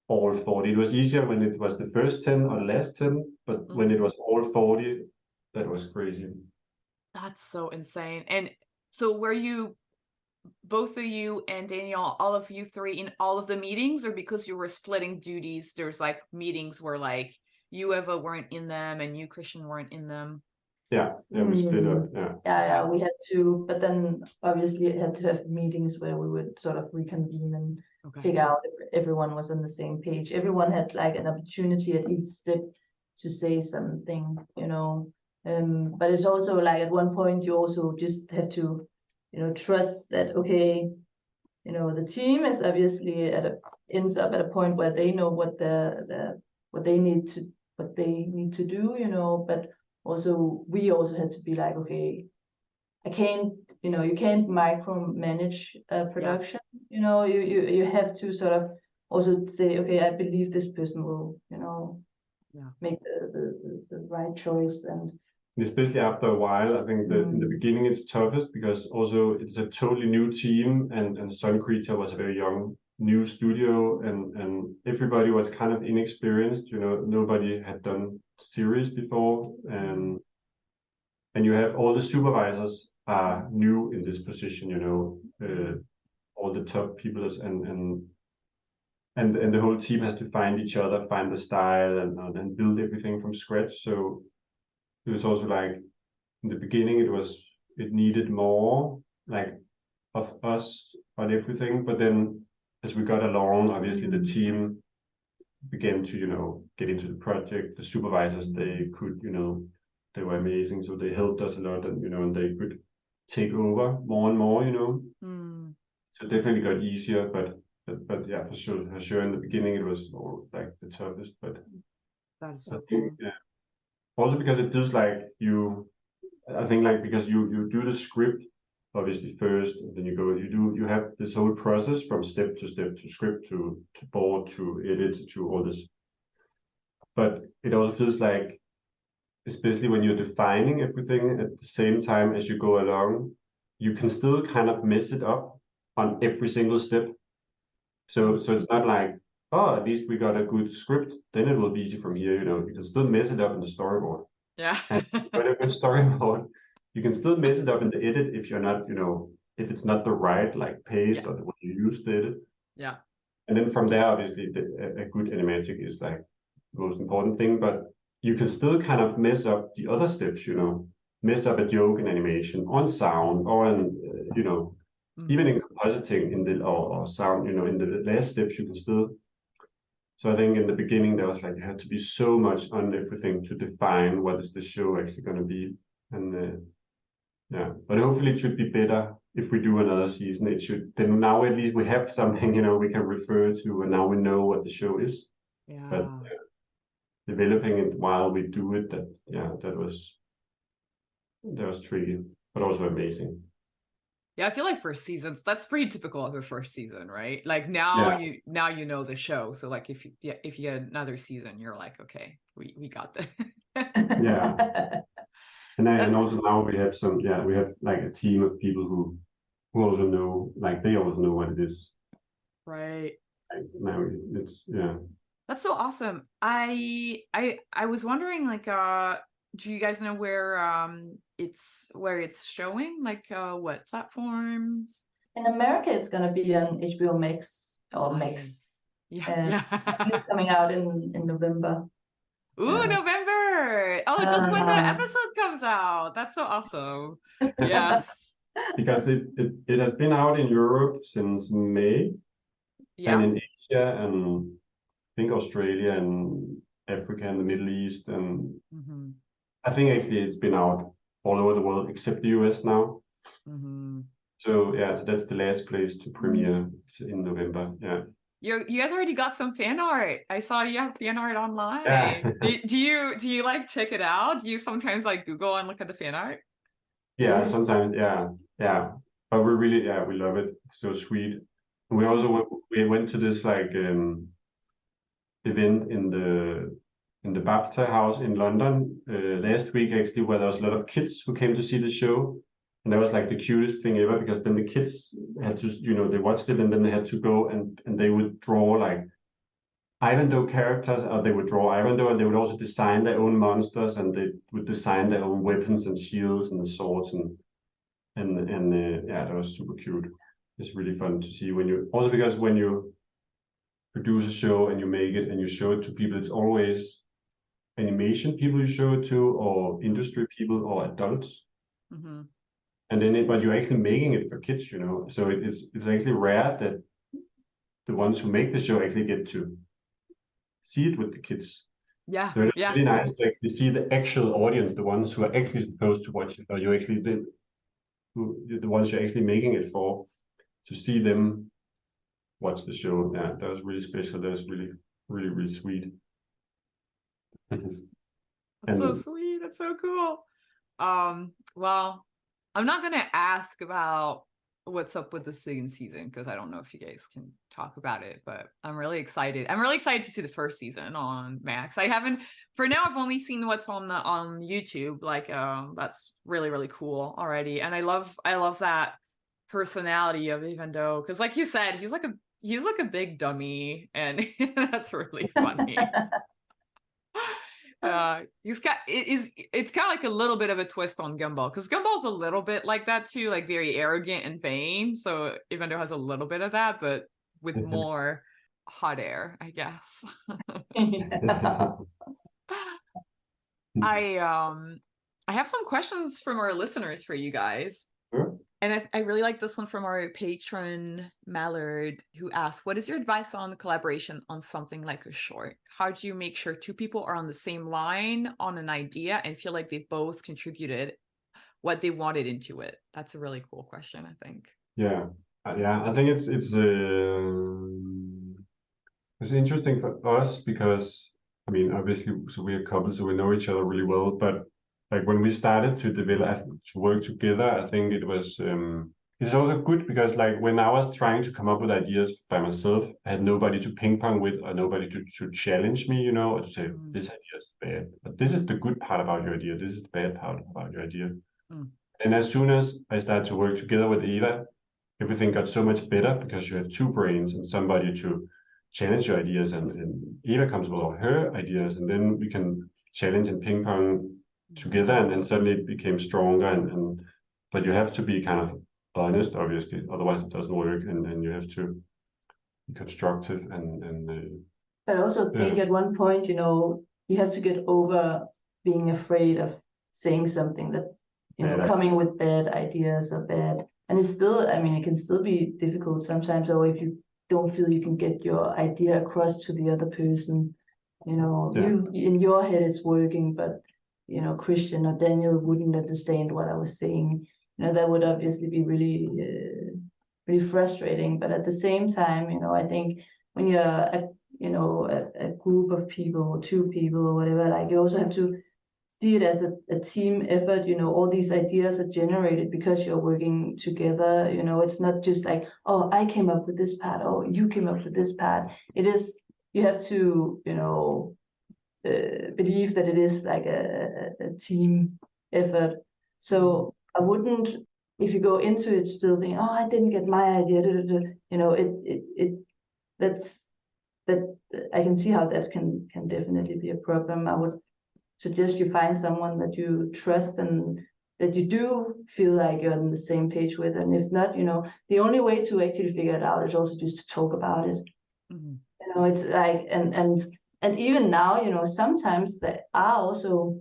all 40. It was easier when it was the first 10 or the last 10, but when it was all 40, that was crazy. That's so insane. And so were you, both of you and Daniel, all of you three, in all of the meetings, or because you were splitting duties, there's like meetings where like you, Eva, weren't in them and you, Christian, weren't in them? Yeah, we split up. Yeah, we had to, but then obviously it had to have meetings where we would sort of reconvene and figure out if everyone was on the same page. Everyone had like an opportunity at each step to say something, you know. But it's also like at one point you also just have to, you know, trust that, okay, you know, the team is obviously ends up at a point where they know what they need to do, you know. But also we also had to be like, okay, I can't, you know, you can't micromanage production. You know, you have to sort of also say, okay, I believe this person will, you know, make the right choice. And especially after a while, I think that in the beginning it's toughest, because also it's a totally new team, and Sun Creature was a very young new studio, and everybody was kind of inexperienced, you know. Nobody had done series before, and you have all the supervisors are new in this position, you know. All the top people and the whole team has to find each other, find the style, and build everything from scratch. So it was also like, in the beginning it needed more like of us on everything, but then as we got along, obviously the team began to, you know, get into the project. The supervisors, they could, you know, they were amazing, so they helped us a lot, and you know, and they could take over more and more, you know. So it definitely got easier, but yeah, for sure in the beginning it was all like the toughest. But that's so cool. Yeah, also because it feels like I think like, because you do the script obviously first, and then you have this whole process from step to script to board to edit to all this. But it also feels like, especially when you're defining everything at the same time as you go along, you can still kind of mess it up on every single step. So it's not like, oh, at least we got a good script, then it will be easy from here, you know. You can still mess it up in the storyboard. Yeah. And with a good storyboard, you can still mess it up in the edit if you're not, you know, if it's not the right like pace or the way you use the edit. Yeah. And then from there, obviously, a good animatic is like the most important thing, but you can still kind of mess up the other steps, you know, mess up a joke in animation, on sound, or on, you know, even in compositing in the or sound, in the last steps you can still. So I think in the beginning there was like, you had to be so much on everything to define what is the show actually going to be. And but hopefully it should be better if we do another season. It should, then now at least we have something, we can refer to, and now we know what the show is. Yeah. But developing it while we do it, that was tricky, but also amazing. Yeah, I feel like first seasons, that's pretty typical of a first season, right? Like now you know the show. So like if you get another season, you're like, okay, we got this. Yeah. And also now we have we have like a team of people who also know, like they also know what it is. Right. Like now it's That's so awesome. I was wondering, like, do you guys know where it's showing? Like, what platforms? In America, it's gonna be on HBO Max or Max. Nice. Yeah. It's coming out in November. Ooh, November! Oh, just when the episode comes out. That's so awesome. Yes. Because it has been out in Europe since May, and in Asia and I think Australia and Africa and the Middle East, and I think actually it's been out all over the world except the US now. So so that's the last place to premiere in November. Yeah. You guys already got some fan art. I saw you have fan art online. Yeah. do you like check it out? Do you sometimes like Google and look at the fan art? Yeah, sometimes. Yeah. But we really, we love it. It's so sweet. We also went to this like event in the BAFTA house in London last week actually, where there was a lot of kids who came to see the show. And that was like the cutest thing ever, because then the kids had to, they watched it and then they had to go and they would draw like Ivandoo characters, or they would draw Ivandoo, and they would also design their own monsters, and they would design their own weapons and shields and the swords and that was super cute. It's really fun to see because when you produce a show and you make it and you show it to people, it's always animation people you show it to, or industry people, or adults. And then but you're actually making it for kids, so it's actually rare that the ones who make the show actually get to see it with the kids. Yeah. So it's really nice to actually see the actual audience, the ones who are actually supposed to watch it, or you actually the ones you're actually making it for, to see them watch the show. Yeah, that was really special. That was really, really, really sweet. That's so sweet. That's so cool. Well, I'm not gonna ask about what's up with the second season, because I don't know if you guys can talk about it, but I'm really excited. I'm really excited to see the first season on Max. I haven't, for now, I've only seen what's on YouTube. Like, that's really, really cool already. And I love that personality of Evandoo, because like you said, he's like a big dummy, and that's really funny. It's kind of like a little bit of a twist on Gumball, because Gumball's a little bit like that too, like very arrogant and vain. So Evandoo has a little bit of that, but with more hot air, I guess. I have some questions from our listeners for you guys. Sure. And I really like this one from our patron Mallard, who asks, what is your advice on collaboration on something like a short? How do you make sure two people are on the same line on an idea and feel like they both contributed what they wanted into it? That's a really cool question, I think. Yeah. I think it's interesting for us, because I mean, obviously, so we're a couple, so we know each other really well, but like when we started to work together, I think it was it's also good, because like when I was trying to come up with ideas by myself, I had nobody to ping pong with, or nobody to challenge me, or to say this idea is bad, but this is the good part about your idea, this is the bad part about your idea. And as soon as I started to work together with Eva, everything got so much better, because you have two brains and somebody to challenge your ideas, and Eva comes with all her ideas, and then we can challenge and ping pong together, and suddenly it became stronger. And but you have to be kind of honest, obviously, otherwise it doesn't work, and you have to be constructive and But I also think at one point, you have to get over being afraid of saying something that, coming with bad ideas or bad And it's still, I mean, it can still be difficult sometimes, or if you don't feel you can get your idea across to the other person, you know, you in your head it's working, but you know, Christian or Daniel wouldn't understand what I was saying. You know, that would obviously be really, really frustrating. But at the same time, you know, I think when you're a group of people, or two people, or whatever, like you also have to see it as a team effort. You know, all these ideas are generated because you're working together. You know, it's not just like, oh, I came up with this part, oh, you came up with this part. It is, you have to, you know, believe that it is like a team effort. So I wouldn't, if you go into it still thinking, oh, I didn't get my idea, you know, that I can see how that can definitely be a problem. I would suggest you find someone that you trust and that you do feel like you're on the same page with. And if not, you know, the only way to actually figure it out is also just to talk about it. Mm-hmm. You know, it's like, and even now, you know, sometimes there are also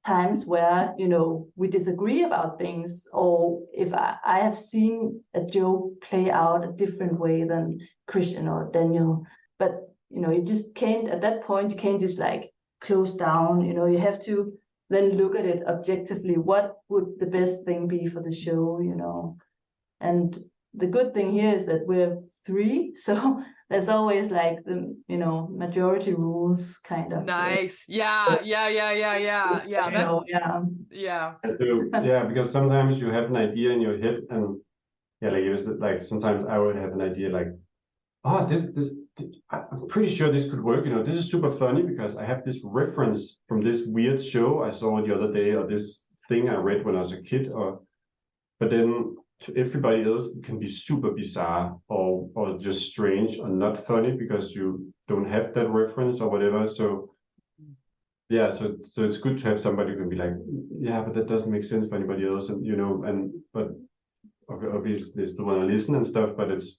times where, you know, we disagree about things, or if I have seen a joke play out a different way than Christian or Daniel, but, you know, you just can't, at that point, you can't just like close down, you know, you have to then look at it objectively. What would the best thing be for the show, you know? And the good thing here is that we're 3, so there's always like the, you know, majority rules kind of. Nice. Yeah. That's yeah, because sometimes you have an idea in your head, and like it was like sometimes I would have an idea like, oh, this I'm pretty sure this could work. You know, this is super funny because I have this reference from this weird show I saw the other day, or this thing I read when I was a kid, but then to everybody else it can be super bizarre or just strange or not funny because you don't have that reference or whatever. So yeah, so it's good to have somebody who can be like, yeah, but that doesn't make sense for anybody else, and you know, but obviously they still want to listen and stuff, but it's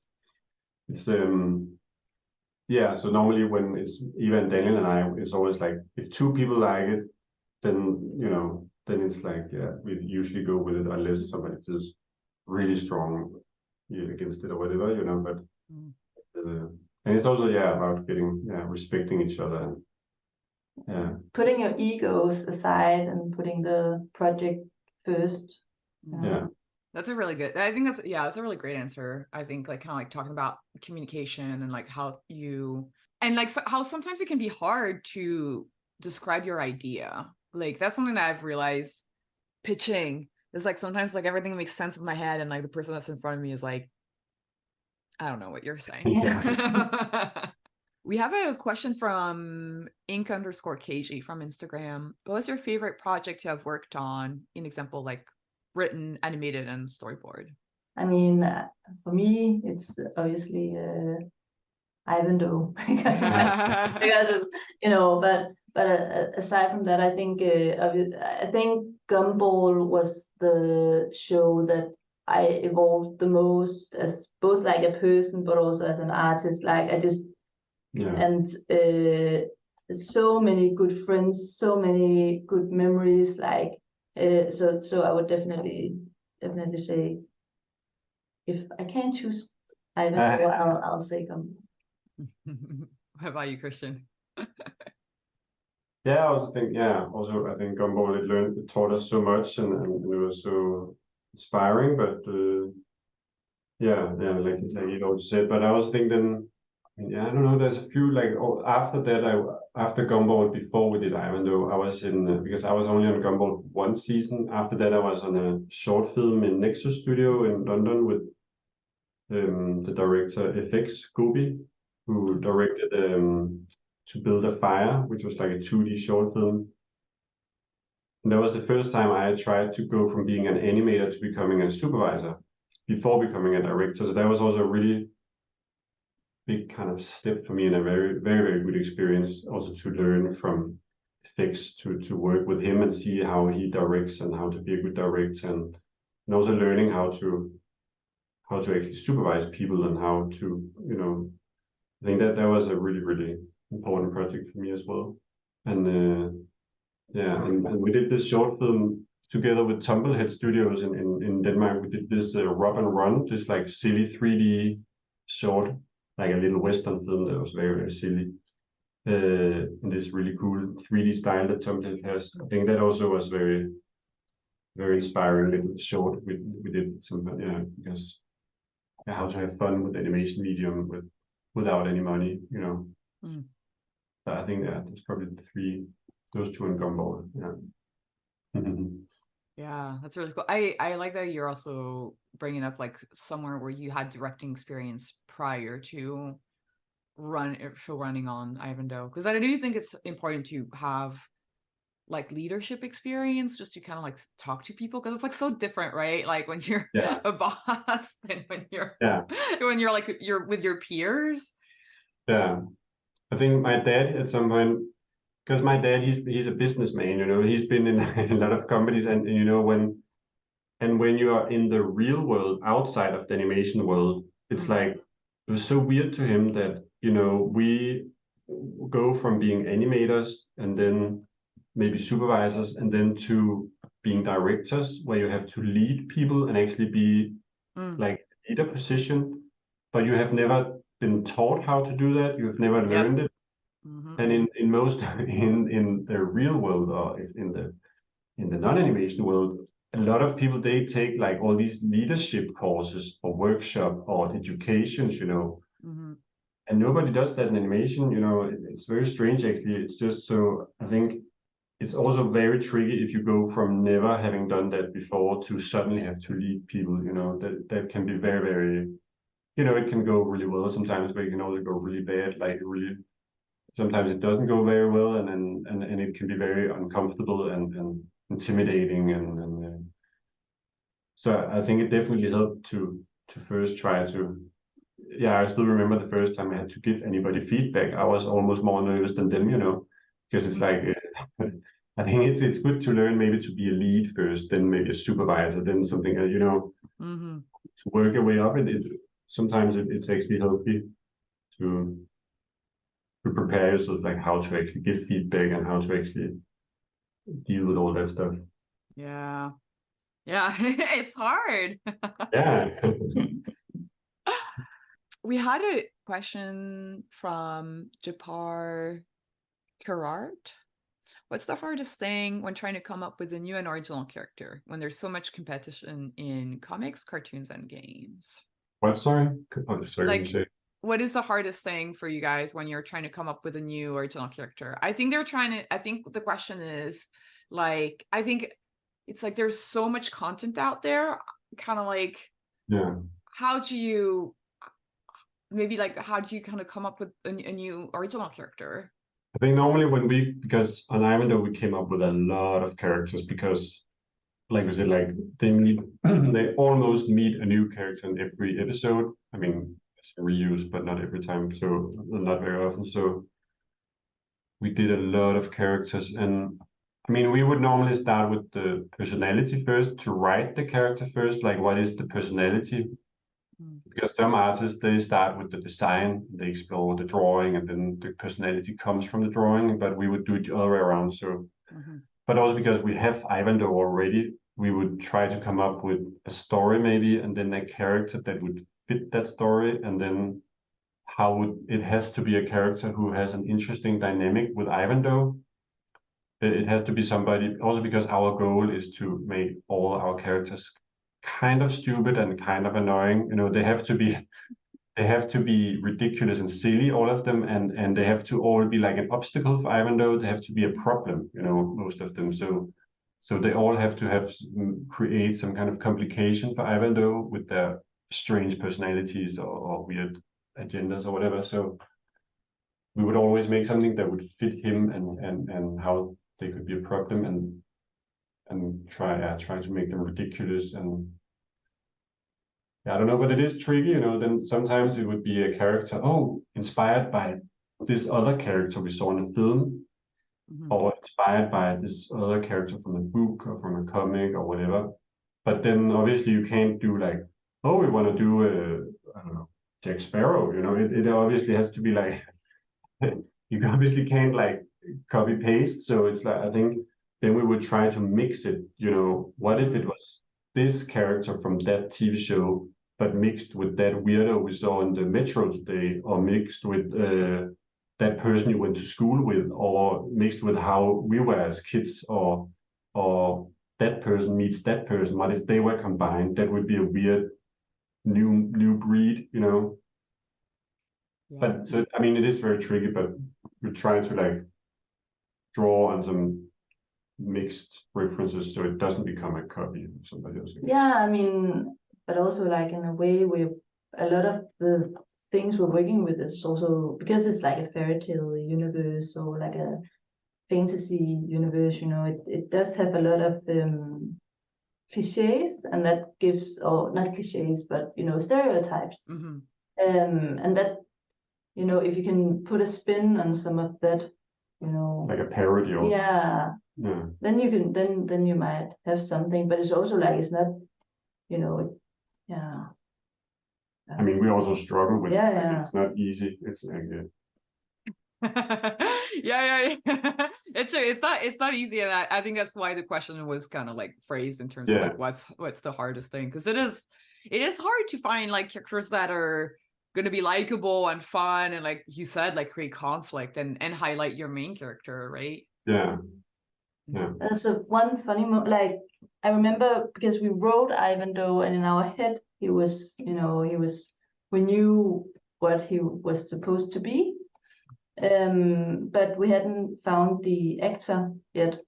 yeah. So normally when it's Eva and Daniel and I, it's always like if 2 people like it, then you know, then it's like, yeah, we usually go with it unless somebody feels really strong against it or whatever, you know. But and it's also about getting respecting each other and putting your egos aside and putting the project first. Yeah. That's a really good, I think that's a really great answer. I think like kind of like talking about communication and like how you, and like how sometimes it can be hard to describe your idea. Like that's something that I've realized pitching is like sometimes like everything makes sense in my head and like the person that's in front of me is like, I don't know what you're saying. Yeah. We have a question from ink_kg from Instagram. What was your favorite project you have worked on? In example, like written, animated, and storyboard. I mean, for me, it's obviously Ivandoe because you know. But aside from that, I think Gumball was the show that I evolved the most as both like a person, but also as an artist. Like I just and so many good friends, so many good memories. Like so I would definitely say, if I can't choose Ivandoe, I'll say Gumball. How about you, Christian? Yeah, I also think I think Gumball it taught us so much and it was so inspiring. But like you also said. But I also think then I don't know. There's a few like after that after Gumball, before we did Ivandoe, I was in because I was only on Gumball 1 season. After that, I was on a short film in Nexus Studio in London with the director FX Gobi, who directed To Build a Fire, which was like a 2D short film. And that was the first time I tried to go from being an animator to becoming a supervisor before becoming a director. So that was also a really big kind of step for me and a very, very, very good experience also to learn from FX to work with him and see how he directs and how to be a good director and also learning how to actually supervise people and how to, you know, I think that was a really, really important project for me as well. And and we did this short film together with Tumblehead Studios in Denmark, we did this Rub and Run, this like silly 3D short, like a little Western film that was very, very silly. In this really cool 3D style that Tumblehead has. I think that also was very, very inspiring little short. We did some, because how to have fun with animation medium without any money, you know. Mm. I think that's probably those two in Gumball. Yeah. Yeah, that's really cool. I like that you're also bringing up like somewhere where you had directing experience prior to running on Ivandoe, because I do think it's important to have like leadership experience just to kind of like talk to people, because it's like so different, right? Like when you're a boss and when you're like you're with your peers. Yeah, I think my dad at some point, because my dad he's a businessman, you know, he's been in a lot of companies, and you know when you are in the real world outside of the animation world, it's like it was so weird to him that, you know, we go from being animators and then maybe supervisors and then to being directors, where you have to lead people and actually be like leader position, but you have never been taught how to do that. You have never learned it. And in most in the real world, or in the non-animation world, a lot of people, they take like all these leadership courses or workshop or educations, you know, and nobody does that in animation. You know, it's very strange actually. It's just so, I think it's also very tricky if you go from never having done that before to suddenly have to lead people. You know, that can be very, very, you know, it can go really well sometimes, but it can also go really bad. Like really, sometimes it doesn't go very well, and it can be very uncomfortable and intimidating, and so I think it definitely helped to first try to. Yeah, I still remember the first time I had to give anybody feedback. I was almost more nervous than them, you know, because it's like I think it's good to learn maybe to be a lead first, then maybe a supervisor, then something, you know, to work your way up. Sometimes it's actually healthy to prepare yourself, like how to actually give feedback and how to actually deal with all that stuff. Yeah, it's hard. Yeah. We had a question from Japar Karart. What's the hardest thing when trying to come up with a new and original character when there's so much competition in comics, cartoons, and games? What, sorry? Oh, sorry, like, what is the hardest thing for you guys when you're trying to come up with a new original character? I think the question is like, I think it's like there's so much content out there, kind of like, how do you kind of come up with a new original character? I think normally because on Ivandoe we came up with a lot of characters, because like we said, like they almost meet a new character in every episode. I mean, it's a reuse, but not every time, so not very often. So we did a lot of characters, and I mean, we would normally start with the personality first, to write the character first, like what is the personality? Because some artists, they start with the design, they explore the drawing, and then the personality comes from the drawing, but we would do it the other way around. So, but also because we have Ivandoe already, we would try to come up with a story maybe, and then a character that would fit that story, and then it has to be a character who has an interesting dynamic with Ivandoe. It has to be somebody, also because our goal is to make all our characters kind of stupid and kind of annoying. You know, they have to be ridiculous and silly, all of them, and they have to all be like an obstacle for Ivandoe. They have to be a problem, you know, most of them. So they all have to create some kind of complication for Ivandoe with their strange personalities or weird agendas or whatever. So we would always make something that would fit him and how they could be a problem, and try to make them ridiculous. And I don't know, but it is tricky, you know. Then sometimes it would be a character, inspired by this other character we saw in the film, or inspired by this other character from a book or from a comic or whatever. But then obviously you can't do like, we want to do I don't know, Jack Sparrow, you know. It obviously has to be like you obviously can't like copy paste. So it's like, I think then we would try to mix it. You know, what if it was this character from that TV show, but mixed with that weirdo we saw in the metro today, or mixed with that person you went to school with, or mixed with how we were as kids, or that person meets that person. What if they were combined? That would be a weird new breed, you know. Yeah. But so I mean, it is very tricky, but we try to like draw on some mixed references so it doesn't become a copy of somebody else. Yeah, I mean, but also like in a way a lot of the things we're working with is also because it's like a fairy tale universe or like a fantasy universe, you know, it does have a lot of cliches, and that gives, or not cliches, but you know, stereotypes. Mm-hmm. And that, you know, if you can put a spin on some of that, you know, like a parody or then you can then you might have something. But it's also like it's not, you know, I mean, we also struggle with it. Yeah. It's not easy. It's like yeah. It's not easy, and I think that's why the question was kind of like phrased in terms of like what's the hardest thing, because it is hard to find like characters that are going to be likable and fun and, like you said, like create conflict and highlight your main character, right? Yeah. There's one funny like I remember, because we wrote Ivandoe, and in our head he was, you know, we knew what he was supposed to be, but we hadn't found the actor yet,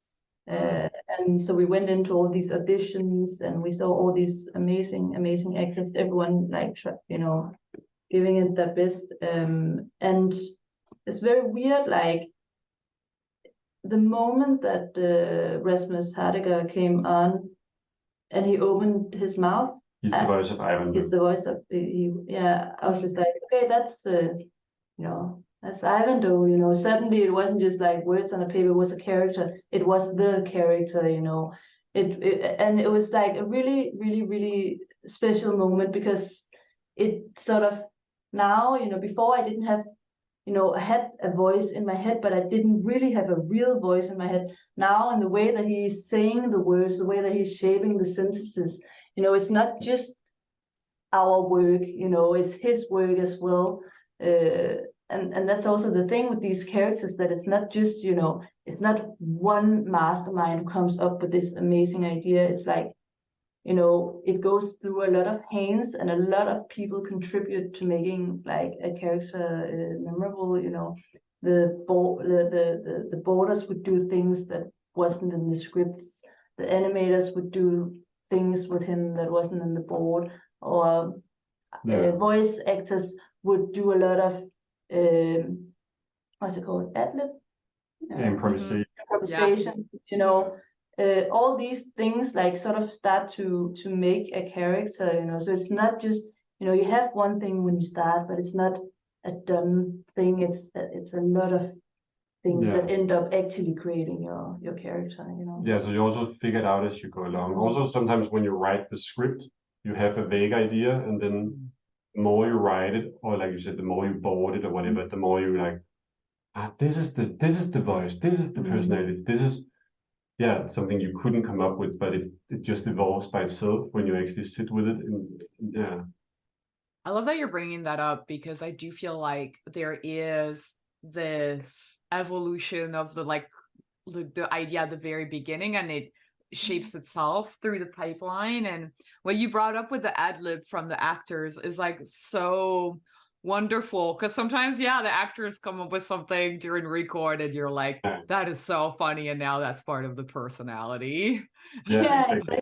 and so we went into all these auditions, and we saw all these amazing actors, everyone like, you know, giving it their best, and it's very weird, like the moment that Rasmus Hardiger came on and he opened his mouth. He's the voice of Ivandoe. He's the voice of, I was just like, okay, that's, you know, that's Ivandoe, you know. Suddenly it wasn't just like words on a paper, it was a character. It was the character, you know. And it was like a really special moment, because it sort of, now, you know, before I didn't have, you know, I had a voice in my head, but I didn't really have a real voice in my head. Now, in the way that he's saying the words, the way that he's shaping the sentences, you know, it's not just our work, you know, it's his work as well. And that's also the thing with these characters, that it's not just, you know, it's not one mastermind who comes up with this amazing idea. It's like, you know, it goes through a lot of hands, and a lot of people contribute to making like a character memorable. You know, the borders would do things that wasn't in the scripts. The animators would do things with him that wasn't in the board, or voice actors would do a lot of what's it called, ad-lib? Improvisation. You know. All these things like sort of start to make a character, you know. So it's not just, you know, you have one thing when you start, but it's not a done thing. It's a lot of things that end up actually creating your character, you know. Yeah, so you also figure it out as you go along. Also, sometimes when you write the script, you have a vague idea, and then the more you write it, or like you said, the more you board it or whatever, the more you like, this is the voice, this is the personality, this is something you couldn't come up with, but it just evolves by itself when you actually sit with it. And I love that you're bringing that up, because I do feel like there is this evolution of the idea at the very beginning, and it shapes itself through the pipeline. And what you brought up with the ad-lib from the actors is like so wonderful, because sometimes the actors come up with something during record and you're like, that is so funny, and now that's part of the personality. Exactly.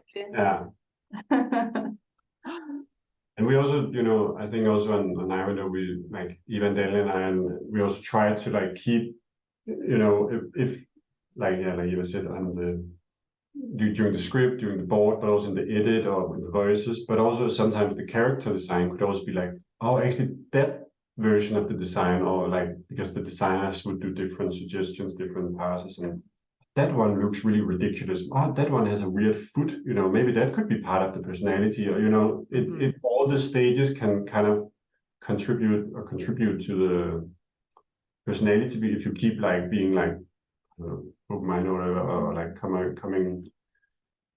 And we also, you know, I think also on Ivandoe, we like Evangelion, and we also try to like keep, you know, if like Eva said, on during the script, during the board, but also in the edit or with the voices, but also sometimes the character design could also be like, oh, actually that version of the design, or like, because the designers would do different suggestions, different passes, and that one looks really ridiculous. Oh, that one has a weird foot, you know, maybe that could be part of the personality, or, you know, it all the stages can kind of contribute to the personality if you keep like being like mind or like coming,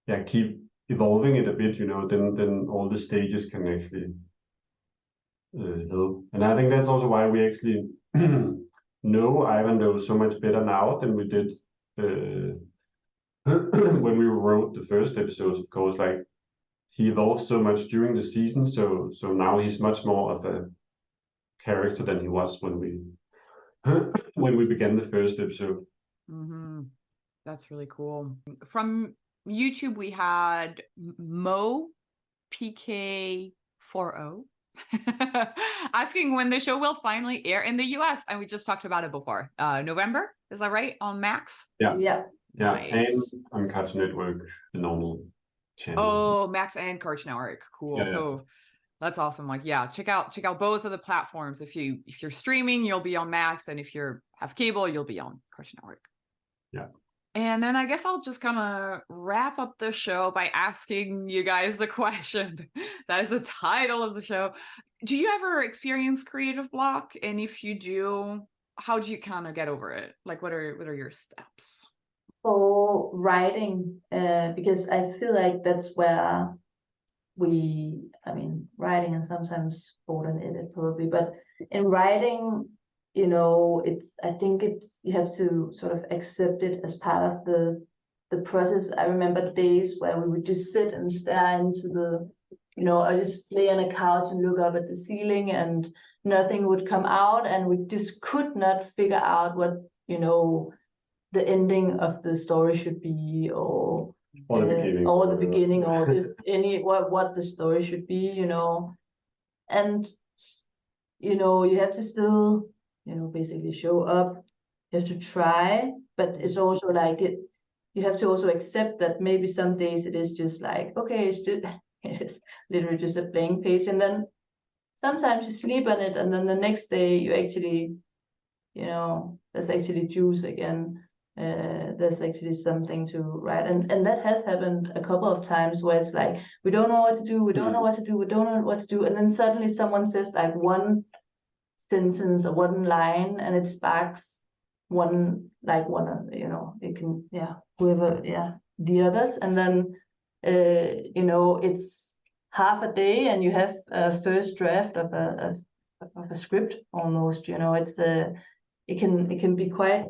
yeah, keep evolving it a bit, you know, then all the stages can actually help. And I think that's also why we actually know Ivandoo so much better now than we did when we wrote the first episodes. Of course, like he evolved so much during the season, so now he's much more of a character than he was when we when we began the first episode. Mm-hmm. That's really cool. From YouTube, we had Mo PK40 asking when the show will finally air in the US, and we just talked about it before. November, is that right? On Max? Yeah. Nice. And on Cartoon Network, the normal channel. Oh, Max and Cartoon Network. Cool. Yeah. So that's awesome. Like, yeah, check out both of the platforms. If you're streaming, you'll be on Max, and if you have cable, you'll be on Cartoon Network. Yeah. And then I guess I'll just kind of wrap up the show by asking you guys the question that is the title of the show. Do you ever experience creative block? And if you do, how do you kind of get over it? Like, what are your steps? For writing, because I feel like that's where writing and sometimes board and edit probably, but in writing, you know, you have to sort of accept it as part of the process. I remember days where we would just sit and stare into the, you know, I just lay on a couch and look up at the ceiling and nothing would come out, and we just could not figure out what, you know, the ending of the story should be, or the beginning, or just what the story should be, you know. And you know, you have to still, you know, basically show up. You have to try, but it's also like you have to also accept that maybe some days it is just like, okay, it's literally just a blank page, and then sometimes you sleep on it, and then the next day you actually, you know, there's actually juice again. There's actually something to write, and that has happened a couple of times where it's like we don't know what to do, we don't know what to do, and then suddenly someone says like one sentence or one line, and it sparks one, you know, it can, whoever, the others, and then you know, it's half a day and you have a first draft of a script almost, you know. It's it can be quite,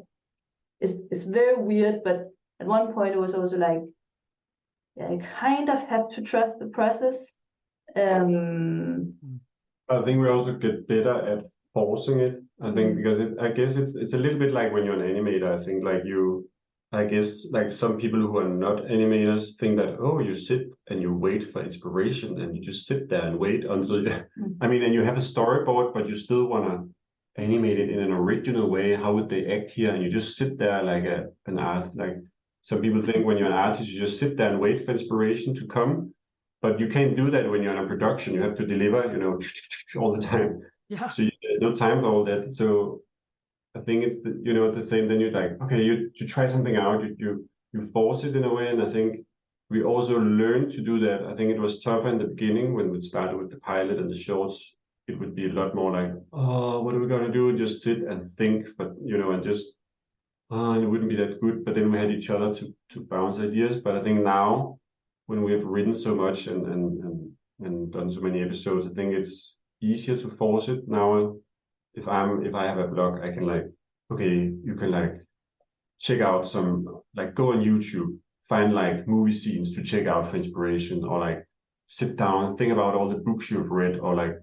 it's very weird, but at one point it was also like, I kind of have to trust the process. I think we also get better at forcing it. I think because I guess it's a little bit like when you're an animator. I think like I guess like some people who are not animators think that, oh, you sit and you wait for inspiration and you just sit there and wait until I mean, and you have a storyboard, but you still want to animate it in an original way. How would they act here? And you just sit there like an art. Like some people think when you're an artist, you just sit there and wait for inspiration to come. But you can't do that when you're in a production. You have to deliver, you know, all the time. Yeah. So there's no time for all that. So I think it's the same. Then you're like, okay, you try something out. You force it in a way. And I think we also learned to do that. I think it was tougher in the beginning when we started with the pilot and the shorts. It would be a lot more like, oh, what are we gonna do? Just sit and think, but you know, and just it wouldn't be that good. But then we had each other to bounce ideas. But I think now, when we have written so much and done so many episodes, I think it's easier to force it now. If I have a blog, I can like, okay, you can like check out some, like go on YouTube, find like movie scenes to check out for inspiration, or like sit down and think about all the books you've read, or like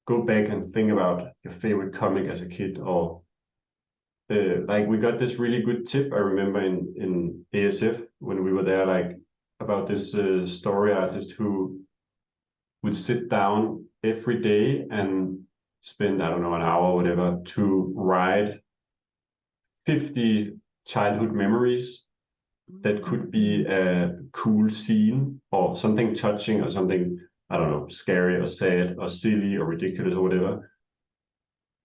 go back and think about your favorite comic as a kid, or like we got this really good tip I remember in ASF when we were there, like about this story artist who would sit down every day and spend, I don't know, an hour or whatever to write 50 childhood memories that could be a cool scene or something touching or something, I don't know, scary or sad or silly or ridiculous or whatever.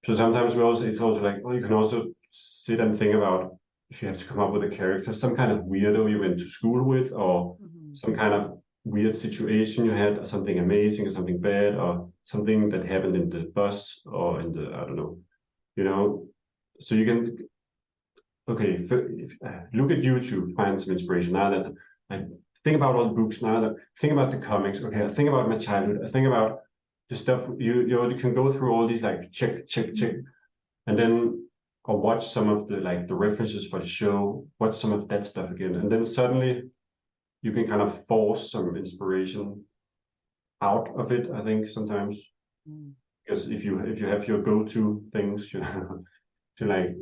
So sometimes it's also like, well, you can also sit and think about if you have to come up with a character, some kind of weirdo you went to school with, or some kind of weird situation you had, or something amazing or something bad, or something that happened in the bus or in the, I don't know, you know. So you can okay, look at YouTube, find some inspiration. Now that I think about all the books, now that think about the comics. Okay, I think about my childhood. I think about the stuff you can go through all these like check, and then or watch some of the like the references for the show, watch some of that stuff again, and then suddenly you can kind of force some inspiration out of it. I think sometimes because if you have your go-to things, you know, to like,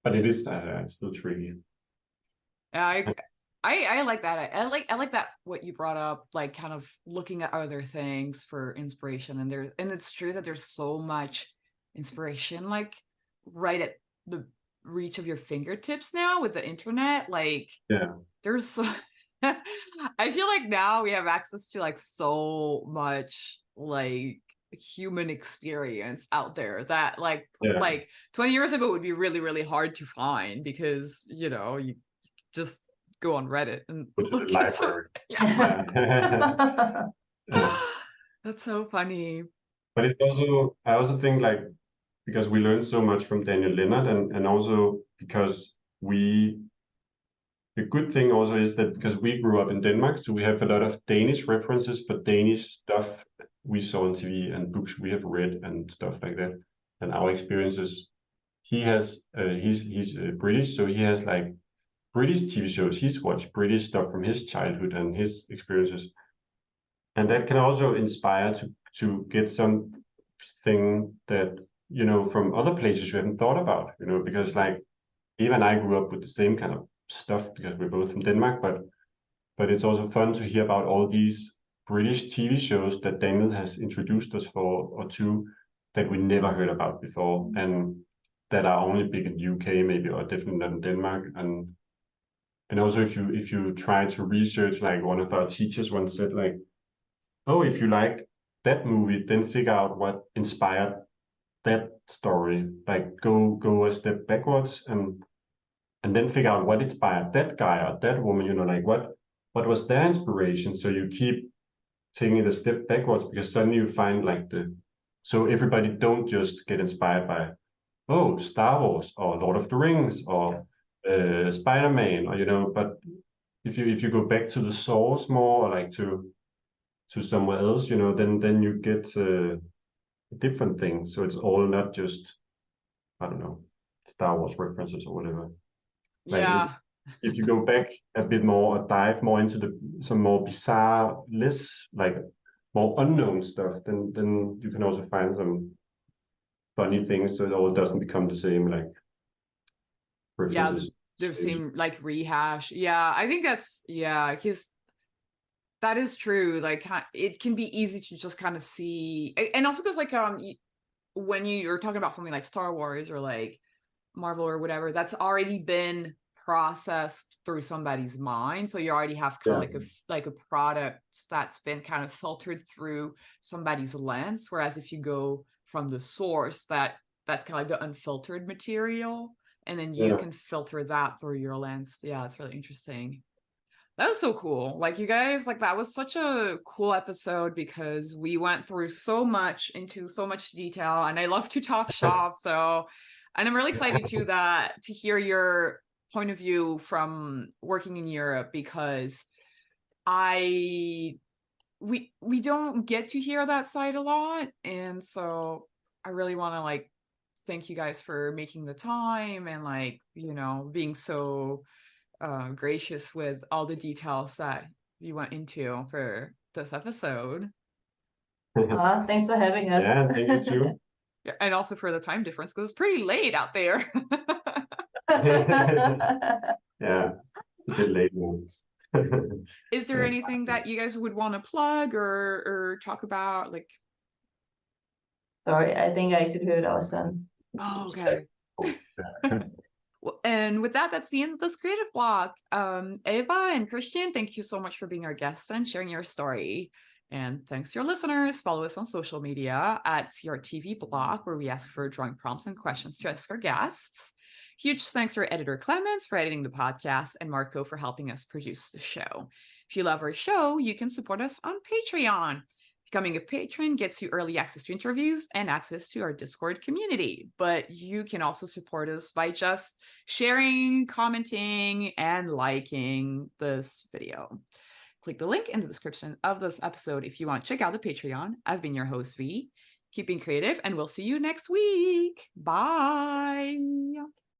but it is it's still tricky. Yeah, I like that. I like that what you brought up, like kind of looking at other things for inspiration. And it's true that there's so much inspiration like right at the reach of your fingertips now with the internet. Like there's so I feel like now we have access to like so much like human experience out there that like 20 years ago would be really, really hard to find because, you know, you just go on Reddit and go to the library. That's so funny. But it's also, I also think like, because we learned so much from Daniel Lennart and also because the good thing also is that because we grew up in Denmark, so we have a lot of Danish references for Danish stuff we saw on TV and books we have read and stuff like that, and our experiences. He has, he's British, so he has like British TV shows. He's watched British stuff from his childhood and his experiences, and that can also inspire to get something that, you know, from other places you haven't thought about, you know, because like Eva and I grew up with the same kind of stuff because we're both from Denmark, but it's also fun to hear about all these British TV shows that Daniel has introduced us for or to that we never heard about before and that are only big in the UK maybe or definitely not in Denmark. And also if you try to research, like one of our teachers once said like, oh, if you like that movie, then figure out what inspired that story. Like go a step backwards and then figure out what inspired that guy or that woman, you know, like what was their inspiration. So you keep taking it a step backwards because suddenly you find like so everybody don't just get inspired by, oh, Star Wars or Lord of the Rings or Spider-Man, or, you know, but if you go back to the source more, or like to somewhere else, you know, then you get a different thing. So it's all not just, I don't know, Star Wars references or whatever. Like if you go back a bit more or dive more into some more bizarre, less like more unknown stuff, then you can also find some funny things, so it all doesn't become the same like references. There seem like rehash. I think that's because that is true. Like it can be easy to just kind of see, and also because like when you're talking about something like Star Wars or like Marvel or whatever, that's already been processed through somebody's mind, so you already have kind of like a product that's been kind of filtered through somebody's lens, whereas if you go from the source, that's kind of like the unfiltered material, and then you can filter that through your lens. It's really interesting. That was so cool. Like you guys, like that was such a cool episode because we went through into so much detail, and I love to talk shop. So, and I'm really excited to hear your point of view from working in Europe, because we don't get to hear that side a lot, and so I really want to like thank you guys for making the time and like, you know, being so gracious with all the details that you went into for this episode. Thanks for having us. Yeah, thank you too. Yeah, and also for the time difference because it's pretty late out there. Yeah, a bit late now. Is there anything that you guys would want to plug or talk about? Like, sorry, I think I actually heard our son. Oh, okay. And with that, that's the end of this creative block. Eva and Christian, thank you so much for being our guests and sharing your story. And thanks to your listeners. Follow us on social media at CRTV Block, where we ask for drawing prompts and questions to ask our guests. Huge thanks to our editor Clemens for editing the podcast and Marco for helping us produce the show. If you love our show, you can support us on Patreon. Becoming a patron gets you early access to interviews and access to our Discord community. But you can also support us by just sharing, commenting, and liking this video. Click the link in the description of this episode if you want to check out the Patreon. I've been your host, V. Keeping creative, and we'll see you next week. Bye.